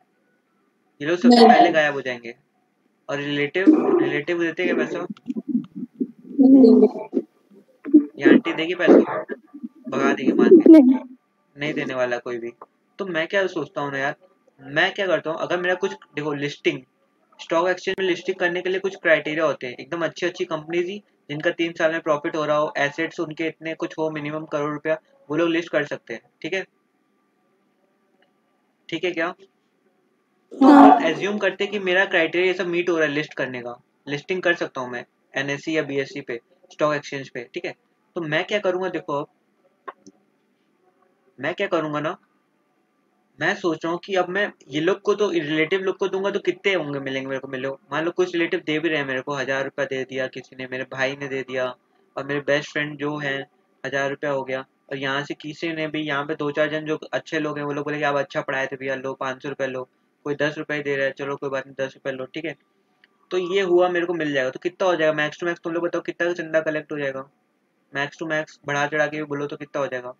ये लोग सबसे पहले नहीं, गायब हो जाएंगे। और रिलेटिव, रिलेटिव देते क्या पैसा, नहीं देंगे। ये आंटी देगी पैसा, भगा देगी मार के, नहीं। नहीं देने वाला कोई भी। तो मैं क्या सोचता हूँ ना यार, मैं क्या करता हूँ, अगर मेरा कुछ देखो लिस्टिंग, स्टॉक एक्सचेंज में लिस्टिंग करने के लिए कुछ क्राइटेरिया होते हैं, एकदम अच्छी अच्छी कंपनीज ही जिनका 3 साल में प्रॉफिट हो रहा हो, एसेट्स उनके इतने कुछ हो, मिनिमम करोड़ रुपया, वो लोग लिस्ट कर सकते हैं। ठीक है, ठीक है क्या, तो हाँ अपन एज्यूम करते कि मेरा क्राइटेरिया सब मीट हो रहा है लिस्ट करने का, लिस्टिंग कर सकता हूँ मैं एनएससी या बीएससी पे, स्टॉक एक्सचेंज पे, ठीक है। तो मैं क्या करूंगा, देखो अब मैं क्या करूंगा ना, मैं सोच रहा हूँ कि अब मैं ये लोग को तो रिलेटिव लोग को दूंगा तो कितने होंगे मिलेंगे मेरे को, मिलो मान लो कुछ रिलेटिव दे भी रहे हैं मेरे को, 1000 रुपया दे दिया किसी ने, मेरे भाई ने दे दिया, और मेरे बेस्ट फ्रेंड जो है 1000 रुपया हो गया, और यहाँ से किसी ने भी, यहाँ पे 2-4 जन जो अच्छे लोग हैं वो लोग बोले कि आप अच्छा पढ़ाए थे भैया, लो 500 रुपया लो, कोई 10 रुपये दे रहा है, चलो कोई बात नहीं 10 रुपये लो, ठीक है। तो ये हुआ मेरे को मिल जाएगा, तो कितना हो जाएगा मैक्स टू मैक्स, तुम लोग बताओ कितना का चंदा कलेक्ट हो जाएगा, मैक्स टू मैक्स बढ़ा चढ़ा के भी बोलो तो कितना हो जाएगा।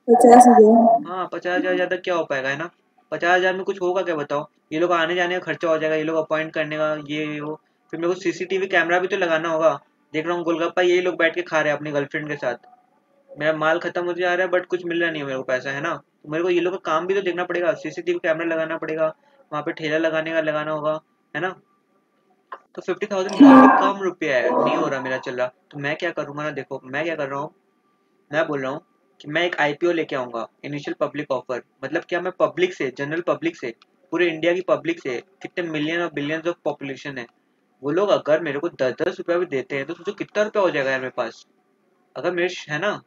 50,000। हाँ 50,000 ज्यादा क्या हो पाएगा, है ना। 50,000 में कुछ होगा क्या बताओ, ये लोग आने जाने का खर्चा हो जाएगा, ये लोग अपॉइंट करने का ये वो, फिर मेरे को सीसीटीवी कैमरा भी तो लगाना होगा। देख रहा हूँ गोलगप्पा यही लोग बैठ के खा रहे हैं अपनी गर्लफ्रेंड के साथ, मेरा माल खत्म हो जा रहा है बट कुछ मिल रहा नहीं है मेरे को पैसा, है ना। तो मेरे को ये लोग का काम भी तो देखना पड़ेगा, सीसीटीवी कैमरा लगाना पड़ेगा, वहाँ पे ठेला लगाने का लगाना होगा, है ना। तो 50,000 बहुत ही कम रुपया है, नहीं हो रहा मेरा चल रहा। तो मैं क्या करूंगा ना, देखो मैं क्या कर रहा हूँ, मैं बोल रहा हूँ कि मैं एक आईपीओ लेके आऊंगा, इनिशियल पब्लिक ऑफर, मतलब क्या, मैं पब्लिक से, जनरल पब्लिक से, पूरे इंडिया की पब्लिक से, कितने मिलियन और बिलियंस ऑफ पॉपुलेशन है, वो लोग अगर मेरे को 10-10 रुपया भी देते हैं तो सोचो कितना रुपया हो जाएगा यार मेरे पास, अगर मेरे है ना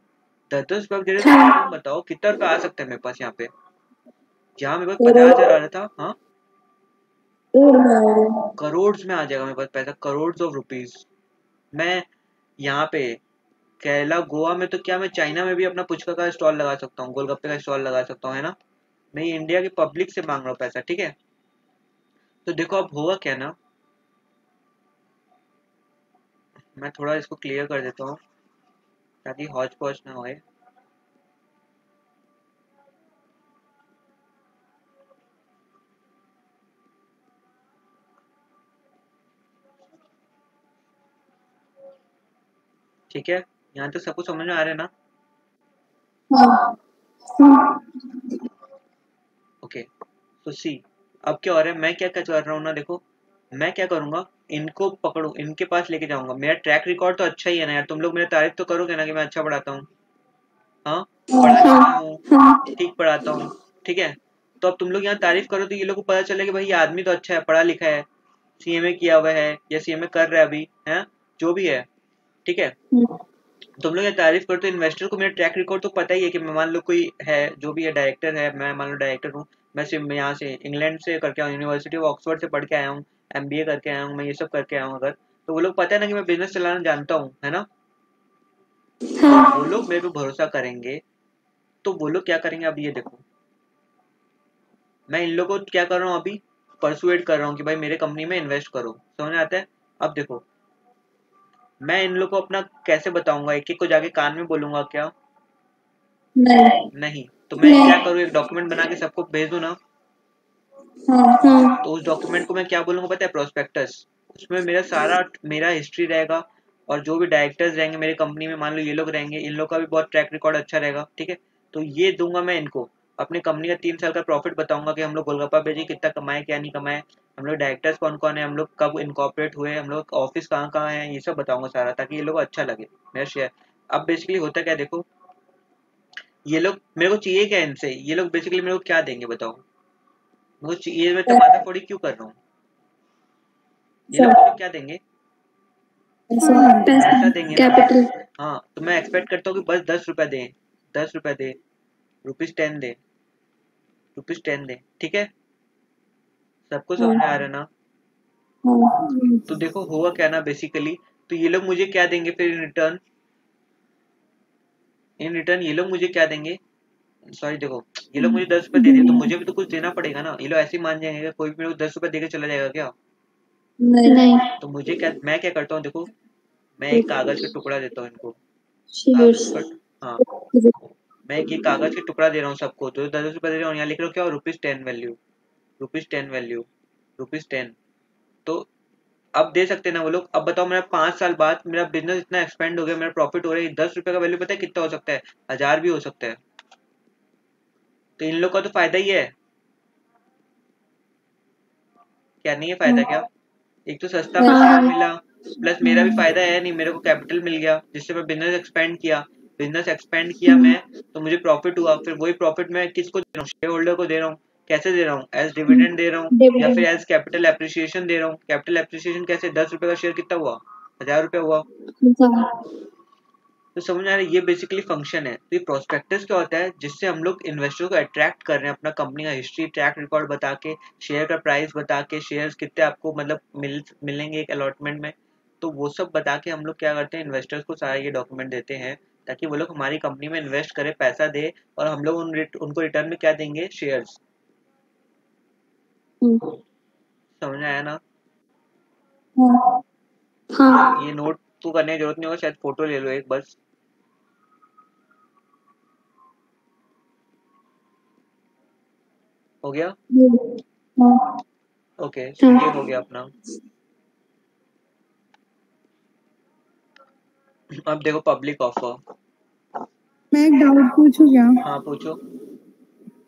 10-10 रुपया भी दे रहे हैं तो तुम बताओ कितना रुपया आ सकता है मेरे पास यहाँ पे, जहाँ मेरे पास 50,000 आ रहा था, हाँ करोड़ में आ जाएगा मेरे पास पैसा, करोड़ ऑफ रुपीज। मैं यहाँ पे केरला गोवा में तो क्या, मैं चाइना में भी अपना पुचका का स्टॉल लगा सकता हूँ, गोलगप्पे का स्टॉल लगा सकता हूँ, है ना। मैं ये इंडिया की पब्लिक से मांग रहा हूँ पैसा, ठीक है। तो देखो अब होगा क्या ना, मैं थोड़ा इसको क्लियर कर देता हूँ ताकि हौच पौच ना होए। ठीक है, यहाँ तक सबको समझ में आ रहा है ना। हाँ ओके, तो सी अब क्या हो रहा है, मैं क्या कर रहा हूँ ना, देखो मैं क्या करूंगा, इनको पकड़ू, इनके पास लेके जाऊंगा, मेरा ट्रैक रिकॉर्ड तो अच्छा ही है ना यार, तुम लोग मेरा तारीफ तो करोगे ना कि मैं अच्छा पढ़ाता हूँ, हाँ पढ़ा लिखा हाँ हूँ, हाँ ठीक पढ़ाता हूँ, ठीक है। तो अब तुम लोग यहाँ तारीफ करो तो ये लोग को पता चले कि भाई ये आदमी तो अच्छा है, पढ़ा लिखा है, सीएमए किया हुआ है या सीएमए कर रहा है अभी, है जो भी है, ठीक है। तुम लोग ये तारीफ करते हो, इन्वेस्टर को मेरा ट्रैक रिकॉर्ड तो पता ही है कि मैं मान लो कोई है जो भी है डायरेक्टर है, मैं मान लो डायरेक्टर हूँ, मैं सिर्फ यहाँ से इंग्लैंड से करके आया हूँ, यूनिवर्सिटी ऑफ ऑक्सफोर्ड से पढ़ के आया हूँ, एमबीए करके आया हूँ, मैं ये सब करके आया हूँ, अगर तो वो लोग पता है ना कि मैं बिजनेस चलाना जानता हूँ, है ना। तो वो लोग मेरे पे भरोसा करेंगे, तो वो लोग क्या करेंगे, अब ये देखो मैं इन लोगों को क्या कर रहा हूँ अभी, परसुएट कर रहा हूँ कि भाई मेरे कंपनी में इन्वेस्ट करो, समझ में आता है। अब देखो मैं इन लोगों को अपना कैसे बताऊंगा, एक एक को जाके कान में बोलूंगा क्या, नहीं नहीं। तो मैं क्या करूँ, एक डॉक्यूमेंट बना के सबको भेज दूँ ना, हाँ तो उस डॉक्यूमेंट को मैं क्या बोलूंगा पता है, प्रोस्पेक्टस। उसमें मेरा सारा मेरा हिस्ट्री रहेगा, और जो भी डायरेक्टर्स रहेंगे मेरे कंपनी में, मान लो ये लोग रहेंगे, इन लोग का भी बहुत ट्रैक रिकॉर्ड अच्छा रहेगा, ठीक है। तो ये दूंगा मैं इनको, अपनी कंपनी का 3 साल का प्रॉफिट बताऊंगा कि हम लोग गोलगप्पा बेचे कितना कमाए क्या नहीं कमाए, हम लोग डायरेक्टर्स कौन कौन है, हम लोग कब इनकॉर्पोरेट हुए, हम लोग ऑफिस कहाँ कहाँ है, ये सब बताऊंगा सारा, ताकि ये लोग को अच्छा लगे मेरा शेयर। अब बेसिकली होता क्या देखो, ये लोग मेरे को चाहिए क्या इनसे, ये लोग बेसिकली मेरे को क्या देंगे बताओ, मेरे को चाहिए, मैं टमाटर फोड़ी क्यों कर रहा हूँ, ये लोग मुझे क्या देंगे, पैसा पैसा देंगे ना। कैपिटल हाँ तो मैं एक्सपेक्ट करता हूँ कि बस 10 रुपया दें, 10 रुपया दे, ₹10 दे, ₹10 दे, ठीक है। सबको समझ में आ रहा है ना। तो देखो होगा क्या ना बेसिकली, तो ये लोग मुझे क्या देंगे फिर इन रिटर्न, इन रिटर्न ये लोग मुझे क्या देंगे, सॉरी देखो ये लोग मुझे 10 रुपये दे दिए तो मुझे भी तो कुछ देना पड़ेगा ना, ये लोग ऐसे ही मान जाएंगे क्या? कोई भी मेरे को 10 रुपये देके चला जाएगा क्या। नहीं तो मुझे क्या, मैं क्या करता हूँ देखो, मैं एक कागज का टुकड़ा देता हूँ इनको, शेयर्स कागज का, हाँ मैं एक ये कागज का टुकड़ा दे रहा हूँ सबको, तो 10-10 रुपये दे रहा हूँ, यहाँ लिख रहा हूँ क्या, ₹10 वैल्यू, ₹10 वैल्यू, ₹10। तो अब दे सकते हैं ना वो लोग। अब बताओ मेरा 5 साल बाद मेरा बिजनेस इतना एक्सपेंड हो गया, मेरा प्रॉफिट हो रहा है, 10 रुपए का वैल्यू पता है कितना हो सकता है, 1000 भी हो सकता है। तो इन लोग का तो फायदा ही है, क्या नहीं है फायदा क्या, एक तो सस्ता में शेयर मिला, प्लस मेरा भी फायदा है नहीं, मेरे को कैपिटल मिल गया जिससे मैं बिजनेस एक्सपेंड किया, बिजनेस एक्सपेंड किया मैं, तो मुझे प्रॉफिट हुआ, फिर वही प्रॉफिट मैं किसको दे रहा हूँ, शेयर होल्डर को दे रहा हूँ। कैसे दे रहा हूँ, एज डिविडेंड दे रहा हूँ या फिर डिविडेंड। एज कैपिटल एप्रिसिएशन दे रहा हूँ। कैपिटल एप्रिसिएशन कैसे, 10 रुपए का शेयर कितना हुआ, 1000 रुपया हुआ। तो समझ आ रहा है, ये बेसिकली फंक्शन है। तो ये प्रोस्पेक्टस क्या होता है, जिससे हम लोग इन्वेस्टर को अट्रैक्ट कर रहे हैं, अपना कंपनी का हिस्ट्री ट्रैक रिकॉर्ड बता के, शेयर का प्राइस बता के, शेयर्स कितने आपको मतलब मिलेंगे एक अलॉटमेंट में, तो वो सब बता के हम लोग क्या करते हैं, इन्वेस्टर्स को सारा ये डॉक्यूमेंट देते हैं ताकि वो लोग हमारी कंपनी में इन्वेस्ट करे, पैसा दे, और हम लोग उनको रिटर्न में क्या देंगे, शेयर्स। समझ आया ना। हाँ। ये नोट तो करने की जरूरत नहीं होगा, शायद फोटो ले लो एक बस। हो गया, ओके। ये हो गया अपना। अब देखो पब्लिक ऑफर। मैं एक डाउट पूछूं क्या? हाँ पूछो।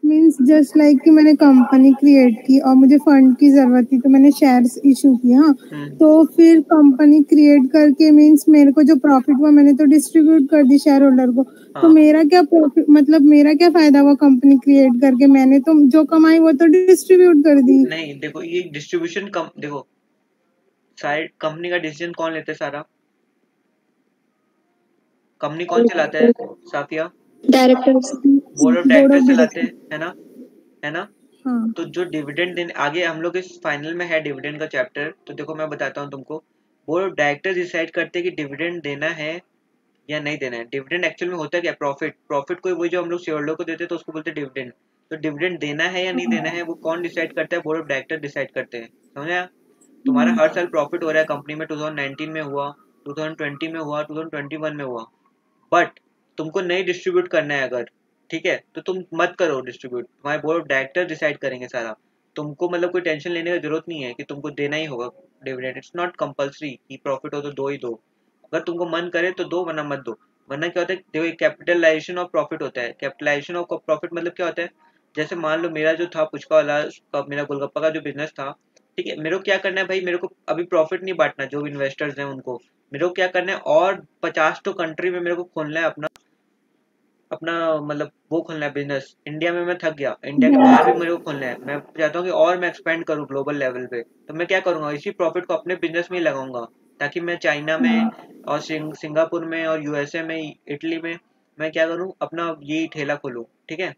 मीन्स जस्ट लाइक कि मैंने कंपनी क्रिएट की और मुझे फंड की जरूरत थी तो मैंने शेयर्स इशू किए। हाँ, तो फिर कंपनी क्रिएट करके मीन्स मेरे को जो प्रॉफिट हुआ मैंने तो डिस्ट्रीब्यूट कर दी शेयर होल्डर को। तो हाँ। मेरा क्या प्रॉफिट, मतलब मेरा क्या फायदा हुआ कंपनी क्रिएट करके? मैंने तो जो कमाई वो तो डिस्ट्रीब्यूट कर दी। नहीं देखो, ये डिस्ट्रीब्यूशन कम, देखो सारे कंपनी का डिसीजन कौन लेते हैं, सारा कंपनी कौन चलाता है, Safia? Directors. Board of board director of चलाते डायरेक्टर। हैं, है ना, है ना। हाँ। तो जो डिविडेंड देने, आगे हम लोग इस फाइनल में है डिविडेंड का चैप्टर, तो देखो मैं बताता हूँ तुमको। बोर्ड ऑफ डायरेक्टर डिसाइड करते हैं कि डिविडेंड देना है या नहीं देना है। डिविडेंड एक्चुअल में होता है क्या, प्रॉफिट। प्रॉफिट को वही जो हम लोग शेयर होल्डर को देते हैं तो उसको बोलते हैं डिविडेंड। तो डिविडेंड देना है या नहीं देना है, वो कौन डिसाइड करता है, बोर्ड ऑफ डायरेक्टर डिसाइड करते हैं। समझा? तुम्हारा हर साल प्रॉफिट हो रहा है कंपनी में, 2019 में हुआ, 2020 में हुआ, 2021 में हुआ, बट तुमको नहीं डिस्ट्रीब्यूट करना है अगर, ठीक है, तो तुम मत करो डिस्ट्रीब्यूट, तुम्हारे बोर्ड ऑफ डायरेक्टर डिसाइड करेंगे सारा। तुमको मतलब कोई टेंशन लेने की जरूरत नहीं है कि तुमको देना ही होगा डिविडेंड। इट्स नॉट कंपल्सरी कि प्रॉफिट हो तो दो ही दो, अगर तुमको मन करे तो दो, वरना मत दो। वरना क्या होता है, देखो एक कैपिटलाइजेशन ऑफ प्रॉफिट होता है। कैपिटलाइजेशन ऑफ प्रॉफिट मतलब क्या होता है, जैसे मान लो मेरा जो था पुचका वाला, मेरा गोलगप्पा का जो बिजनेस था, ठीक है, मेरे को क्या करना है भाई, मेरे को अभी प्रॉफिट नहीं बांटना, जो भी इन्वेस्टर्स हैं उनको मेरे को क्या करना है, और 50 तो कंट्री में मेरे को खोलना है अपना, अपना मतलब वो खोलना है बिजनेस। इंडिया में मैं थक गया, इंडिया के बाहर भी मेरे को खोलना है। मैं चाहता हूँ कि और मैं एक्सपेंड करूँ ग्लोबल लेवल पे, तो मैं क्या करूँगा, इसी प्रॉफिट को अपने बिजनेस में ही लगाऊंगा, ताकि मैं चाइना में और सिंगापुर में और यूएसए में, इटली में मैं क्या करूँ, अपना यही ठेला खोलूँ, ठीक है।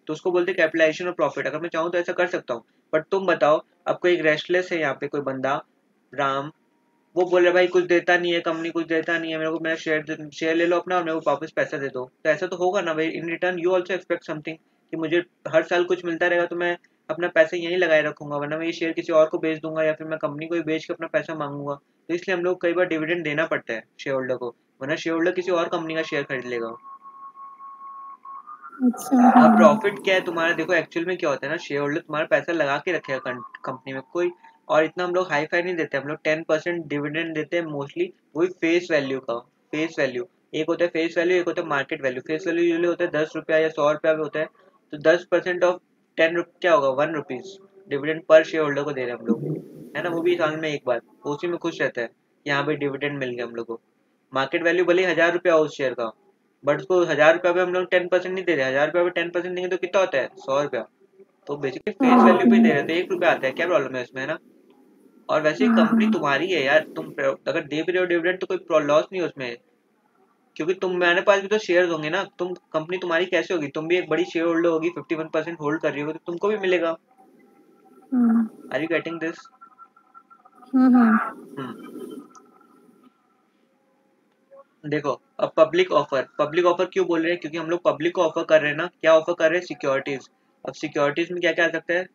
तो उसको बोलते हैं कैपिटलाइजेशन और प्रॉफिट। अगर मैं चाहूँ तो ऐसा कर सकता हूँ। बट तुम बताओ, अब कोई एक रेस्टलेस है यहाँ पे, कोई बंदा राम, वो बोल रहा है भाई कुछ देता नहीं है कंपनी, कुछ देता नहीं है मेरे को, मेरा शेयर ले लो अपना और मेरे को वापस पैसा दे दो, तो ऐसा तो होगा ना भाई। In return you also expect something, कि मुझे हर साल कुछ मिलता रहेगा तो मैं अपना पैसा यहीं लगाए रखूंगा, वरना मैं ये शेयर किसी और को बेच दूंगा या फिर मैं कंपनी को ही बेच के अपना पैसा मांगूंगा। तो इसलिए हम लोग कई बार डिविडेंड देना पड़ता है शेयर होल्डर को, वरना शेयर होल्डर किसी और कंपनी का शेयर खरीद लेगा। अच्छा। अब प्रॉफिट क्या है तुम्हारा, देखो एक्चुअल में क्या होता है ना, शेयर होल्डर तुम्हारा पैसा लगा के रखेगा कंपनी में कोई, और इतना हम लोग हाई फाई नहीं देते, हम लोग 10% डिविडेंड देते हैं मोस्टली, वही फेस वैल्यू का। फेस वैल्यू एक होता है, फेस वैल्यू एक होता है market value. Face value usually होता है 10 रुपया या 100 रुपया भी होता है, तो 10% ऑफ 10 क्या होगा, 1 rupees dividend per share holder को दे रहे हैं हम लोग, है ना। वो भी साल में एक बार, उसी में खुश रहता है कि यहाँ पे डिविडेंड मिल गया हम लोग को। मार्केट वैल्यू भले ही 1000 रुपया हो उस शेयर का, बट उसको 1000 रुपया पे हम लोग 10% नहीं दे रहे। 1000 रुपया पे 10% देंगे तो कितना होता है, 100 रुपया। तो बेसिकली फेस वैल्यू पे दे रहे, तो 1 रुपया आता है, क्या प्रॉब्लम है इसमें, है ना। और वैसे ही कंपनी तुम्हारी है यार, तुम अगर दे भी रहे हो डिविडेंड तो कोई लॉस नहीं है उसमें, क्योंकि तुम्हारे पास भी तो शेयर होंगे ना। तुम कंपनी तुम्हारी कैसे होगी, तुम भी एक बड़ी शेयर होल्डर होगी, 51% होल्ड कर रही होगी, तो तुमको भी मिलेगा। Are you getting this? देखो, अब पब्लिक ऑफर, पब्लिक ऑफर क्यों बोल रहे हैं, क्योंकि हम लोग पब्लिक को ऑफर कर रहे हैं ना, क्या ऑफर कर रहे हैं, सिक्योरिटीज। अब सिक्योरिटीज में क्या क्या आ सकता है,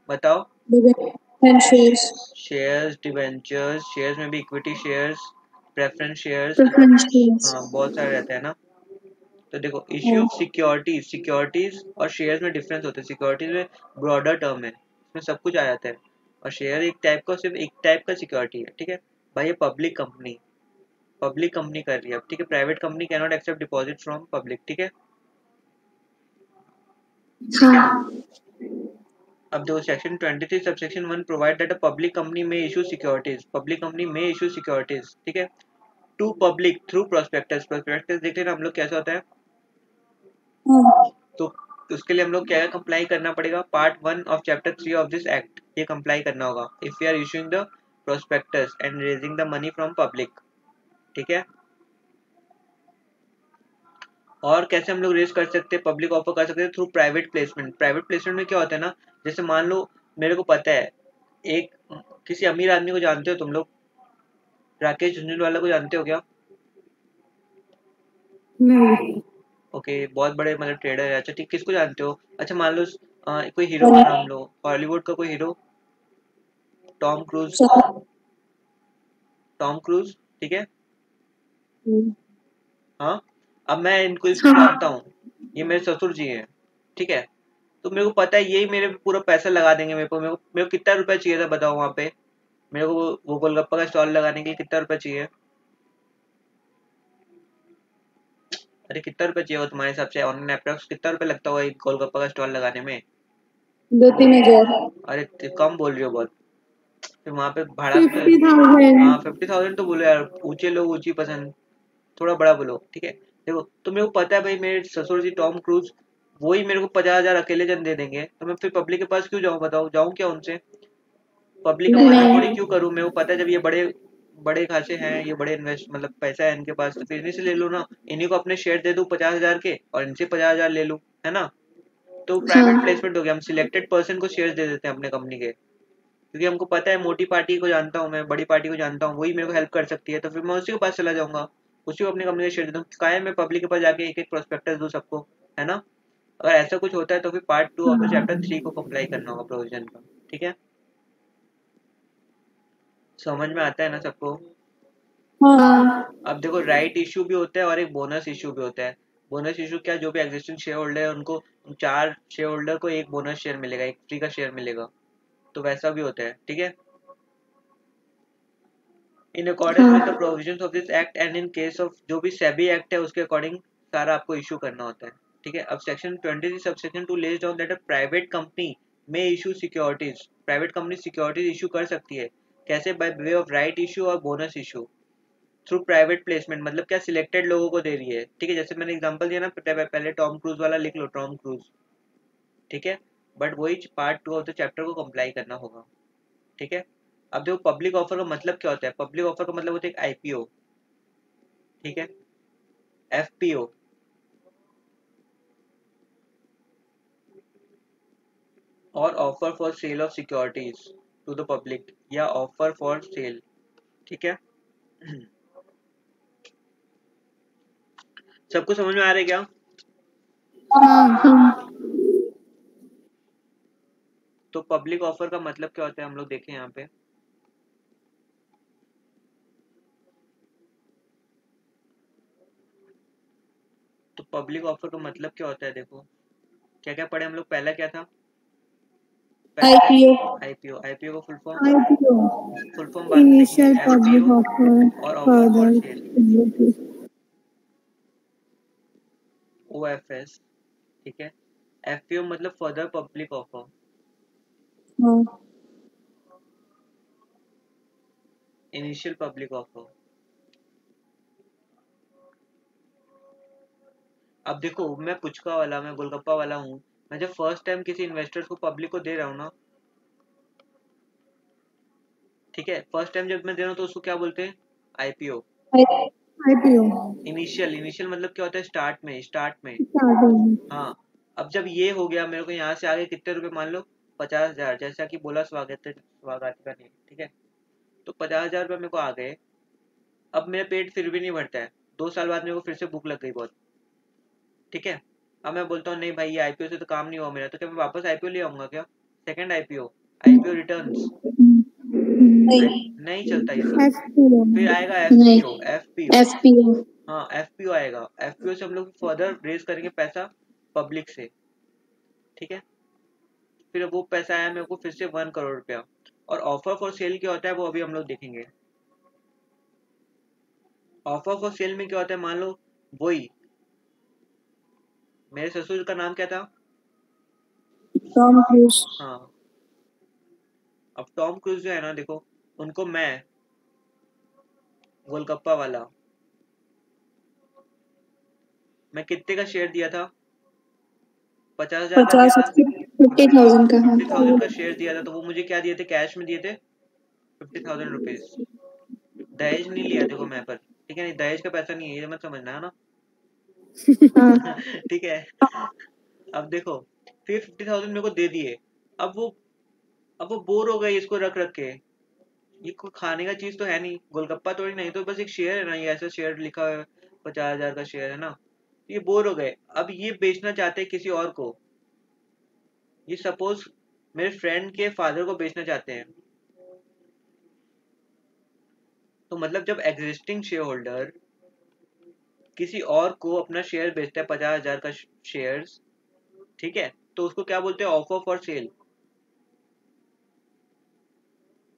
बताओ। Dividend shares. Shares, debentures, shares में भी equity shares, preference shares, preference. हाँ बहुत सारे रहते हैं ना। तो देखो, इश्यू ऑफ सिक्योरिटीज, सिक्योरिटीज और शेयर्स में डिफरेंस होता है। सिक्योरिटीज में ब्रॉडर टर्म है, इसमें सब कुछ आ जाता है, और शेयर एक टाइप का, सिर्फ एक टाइप का सिक्योरिटी है, ठीक है भाई। ये पब्लिक कंपनी कर रही है अब, ठीक है। Private company can not accept deposit from public, ठीक है। हाँ। अब देखो section 23 subsection 1 provide that a public company में इशू सिक्योरिटीज, पब्लिक कंपनी में इशू सिक्योरिटीज, ठीक है, to public through prospectus. Prospectus देखते हैं ना हम लोग कैसा होता है, तो उसके लिए हम लोग क्या कंप्लाई करना पड़ेगा, part 1 of chapter 3 of this act, ये कंप्लाई करना होगा if we are issuing the prospectus and raising the money from public. ठीक है, और कैसे हम लोग रेज कर सकते हैं, पब्लिक ऑफर कर सकते हैं through private placement. Private placement में क्या होता है ना, जैसे मान लो मेरे को पता है एक किसी अमीर आदमी को जानते हो तुम लोग, राकेश झुंझुनवाला को जानते हो क्या? नहीं। ओके, बहुत बड़े मतलब ट्रेडर है। अच्छा ठीक, किसको जानते हो? अच्छा मान लो कोई हीरो का नाम लो, हॉलीवुड का कोई hero, Tom cruise. Tom cruise, ठीक है। हाँ, अब मैं इनको इसको जानता हूँ, ये मेरे ससुर जी हैं, ठीक है। तो मेरे को पता है यही मेरे पे पूरा पैसा लगा देंगे। मेरे को कितना रुपया चाहिए था बताओ वहाँ पे, मेरे को वो गोलगप्पा का स्टॉल लगाने के लिए कितना रुपया चाहिए? अरे कितना रुपया चाहिए वो तुम्हारे हिसाब से, ऑनलाइन अप्रोक्स कितना रुपया लगता होगा एक गोलगप्पा का स्टॉल लगाने में? 2-3 हजार। अरे कम बोल रही हो बहुत, फिर वहाँ पे भाड़ा भी तो। 50,000। हाँ 50,000 तो बोलो यार, ऊंचे लोग ऊंची पसंद, थोड़ा बड़ा बोलो, ठीक है। देखो तो मेरे को पता है भाई मेरे ससुर जी टॉम क्रूज, वही मेरे को 50,000 अकेले जन दे देंगे, तो मैं फिर पब्लिक के पास क्यों जाऊँ? बताओ, जाऊँ क्या उनसे? पब्लिक का मना थोड़ी नहीं। क्यों करूँ? मेरे को पता है जब ये बड़े बड़े खासे हैं, ये बड़े इन्वेस्ट मतलब पैसा है इनके पास, तो फिर इन्हीं से ले लो ना, इन्हीं को अपने शेयर दे दूँ 50,000 के और इनसे 50,000 ले लूँ, है ना। तो प्राइवेट हाँ। प्लेसमेंट हो गया, हम सिलेक्टेड पर्सन को शेयर दे देते हैं अपने कंपनी के, क्योंकि हमको पता है मोटी पार्टी को जानता हूँ मैं, बड़ी पार्टी को जानता हूँ, वही मेरे को हेल्प कर सकती है, तो फिर मैं उसी के पास चला जाऊंगा, उसी को अपनी कंपनी का शेयर दे दूँ। क्या है मैं पब्लिक के पास जाके एक एक प्रोस्पेक्टस दूँ सबको, है ना। अगर ऐसा कुछ होता है तो फिर पार्ट 2 ऑफ द चैप्टर 3 को कंप्लाई करना होगा प्रोविजन का, ठीक है। समझ में आता है ना सबको? हाँ। अब देखो राइट इशू भी होता है और एक बोनस इशू भी होता है। बोनस इशू क्या, जो भी एग्जिस्टिंग शेयर होल्डर है उनको, 4 शेयर होल्डर को एक बोनस शेयर मिलेगा, एक फ्री का शेयर मिलेगा, तो वैसा भी होता है, ठीक है। इन अकॉर्डेंस विद द हाँ। Provisions of this act and in case of जो भी सेबी एक्ट है उसके अकॉर्डिंग सारा आपको इशू करना होता है, ठीक है। अब section 23 subsection 2 lays down that a private company में issue securities, private company securities issue कर सकती है, कैसे? By way of right issue और bonus issue through private placement, मतलब क्या सिलेक्टेड लोगों को दे रही है, ठीक है। जैसे मैंने एग्जांपल दिया ना, पहले टॉम क्रूज वाला लिख लो, टॉम क्रूज, ठीक है। बट वही पार्ट 2 ऑफ द चैप्टर को कंप्लाई करना होगा, ठीक है। अब देखो पब्लिक ऑफर का मतलब क्या होता है, पब्लिक ऑफर का मतलब होता है एक आईपीओ, ठीक है, एफपीओ, और offer for sale of securities to the public, या ऑफर फॉर सेल, ठीक है। सबको समझ में आ रहा है क्या? हाँ। तो पब्लिक ऑफर का मतलब क्या होता है हम लोग देखें यहाँ पे। तो पब्लिक ऑफर का मतलब क्या होता है, देखो क्या क्या पढ़े हम लोग, पहला क्या था? आईपीओ। आईपीओ, आईपीओ का full form, IPO, full form बाद में initial देखेंगे, public एफपीओ offer, और offer for further sale, publicity. OFS, ठीक है। एफपीओ मतलब फर्दर पब्लिक ऑफर, हाँ। Initial public offer. अब देखो मैं पुचका वाला, मैं गोलगप्पा वाला हूँ, मैं जब फर्स्ट टाइम किसी इन्वेस्टर्स को पब्लिक को दे रहा हूँ ना, ठीक है, फर्स्ट टाइम जब मैं दे रहा हूँ तो उसको क्या बोलते हैं? आईपीओ। IPO, इनिशियल, इनिशियल मतलब क्या होता है? स्टार्ट में, स्टार्ट में। starting. हाँ, अब जब ये हो गया, मेरे को यहाँ से आगे कितने रुपए मान लो, 50,000, जैसा कि बोला स्वागत का नहीं, ठीक है। तो 50,000 रुपये मेरे को आ गए। अब मेरा पेट फिर भी नहीं भरता है, 2 साल बाद मेरे को फिर से भूख लग गई बहुत, ठीक है। अब मैं बोलता हूँ नहीं भाई ये आईपीओ से तो काम नहीं हुआ मेरा, तो क्या मैं वापस आईपीओ ले आऊंगा क्या? सेकंड आईपीओ, आईपीओ रिटर्न्स, नहीं। नहीं चलता ये सब। FPO, फिर आएगा नहीं। FPO, FPO, FPO. हाँ एफपीओ आएगा, एफपीओ से हम लोग फर्दर रेज करेंगे पैसा पब्लिक से, ठीक है। फिर वो पैसा आया मेरे को फिर से 1 करोड़ रुपया। और ऑफर फॉर सेल क्या होता है वो अभी हम लोग देखेंगे। ऑफर फॉर सेल में क्या होता है, मान लो वही मेरे ससुर का नाम क्या था? Tom cruise. हाँ, अब टॉम क्रूज जो है ना, देखो उनको मैं गोलगप्पा वाला, मैं कितने का शेयर दिया था? 50,000 का दिया था, 50,000 का। हाँ 50,000 का शेयर दिया था, तो वो मुझे क्या दिए थे, कैश में दिए थे 50,000 रुपीज। दहेज नहीं लिया, देखो मैं पर, ठीक है, नहीं दहेज का पैसा नहीं है, ये मत समझना है ना। हाँ ठीक है। अब देखो, फिर 50,000 मेरे को दे दिए। अब वो बोर हो गए इसको रख रख के, ये कोई खाने का चीज तो है नहीं, गोलगप्पा थोड़ी, नहीं तो बस एक शेयर है ना, ये ऐसा शेयर लिखा है 50,000 का शेयर है ना। ये बोर हो गए, अब ये बेचना चाहते हैं किसी और को। ये सपोज मेरे फ्रेंड के फादर को बेचना चाहते हैं, तो मतलब जब एग्जिस्टिंग शेयर होल्डर किसी और को अपना शेयर बेचता है 50,000 का शेयर्स, ठीक है, तो उसको क्या बोलते हैं, ऑफर फॉर सेल।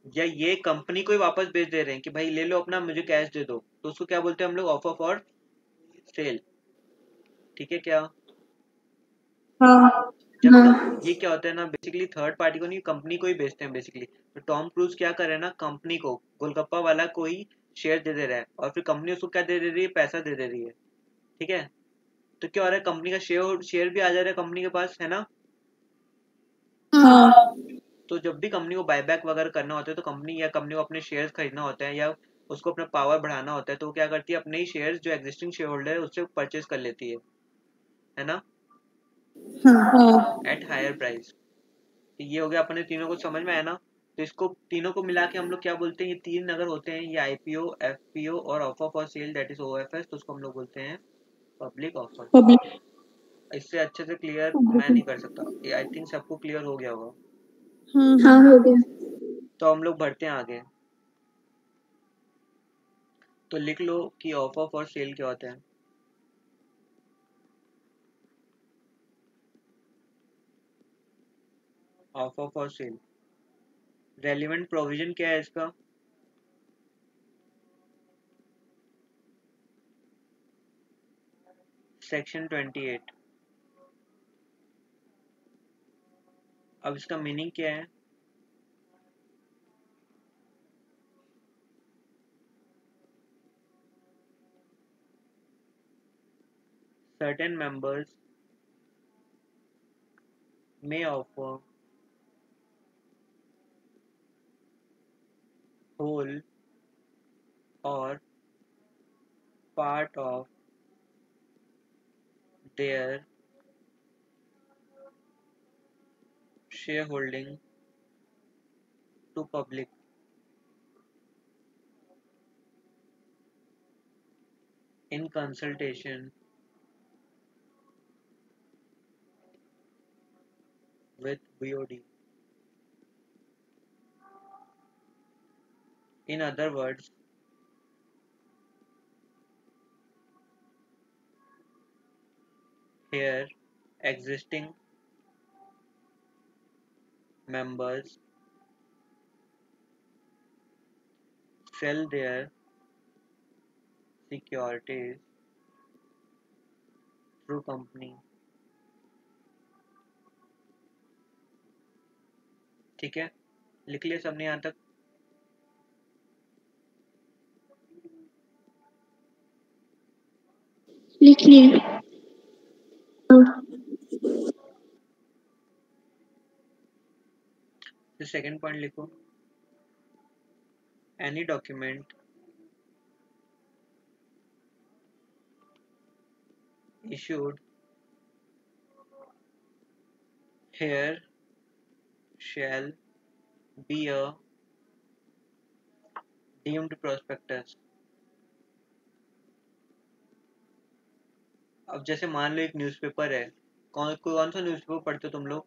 या ये कंपनी को ही वापस बेच दे रहे हैं कि भाई ले लो अपना, मुझे कैश दे दो, तो उसको क्या बोलते हैं हम लोग, ऑफर फॉर सेल। ठीक है क्या। हाँ जब हाँ ये क्या होता है ना, बेसिकली थर्ड पार्टी को नहीं, कंपनी को ही बेचते हैं बेसिकली। तो टॉम क्रूज क्या कर रहे हैं ना, कंपनी को, गोलगप्पा वाला को ही शेयर दे दे रहा है, और फिर कंपनी उसको क्या दे दे रही है, पैसा दे दे रही है। ठीक है, तो क्या हो रहा है, कंपनी का शेयर शेयर भी आ जा रहा है कंपनी के पास, है ना। हाँ तो जब भी कंपनी को बायबैक वगैरह करना होता है, तो कंपनी को अपने शेयर्स खरीदना होता है, या उसको अपना पावर बढ़ाना होता है, तो वो क्या करती है, अपने ही शेयर्स जो एग्जिस्टिंग शेयर होल्डर है उससे परचेज कर लेती है ना, हाँ एट हायर प्राइस। तो ये हो गया, अपने तीनों को समझ में आया ना। तो इसको तीनों को मिला के हम लोग क्या बोलते हैं, ये तीन अगर होते हैं, ये आईपीओ, एफपीओ और offer for cell, that is OFS, तो उसको हम लोग बोलते हैं पब्लिक ऑफर। पब्लिक। इससे अच्छे से क्लियर मैं नहीं कर सकता, ये आई थिंक सबको क्लियर हो गया होगा। हाँ हो गया। तो हम लोग बढ़ते हैं आगे। तो लिख लो कि ऑफर फॉर सेल क्या होता है। Offer for cell, relevant provision क्या है इसका, सेक्शन 28। अब इसका मीनिंग क्या है, certain members may offer whole or part of their shareholding to public in consultation with BOD. In other words, here existing members sell their securities through company। ठीक है, लिख लिया सबने यहाँ तक। लिख लिए। फिर सेकंड पॉइंट लिखो, any document issued here shall be a deemed prospectus। अब जैसे मान लो एक न्यूज़पेपर है, कौन कौन सा न्यूज़पेपर पढ़ते हो तुम लोग,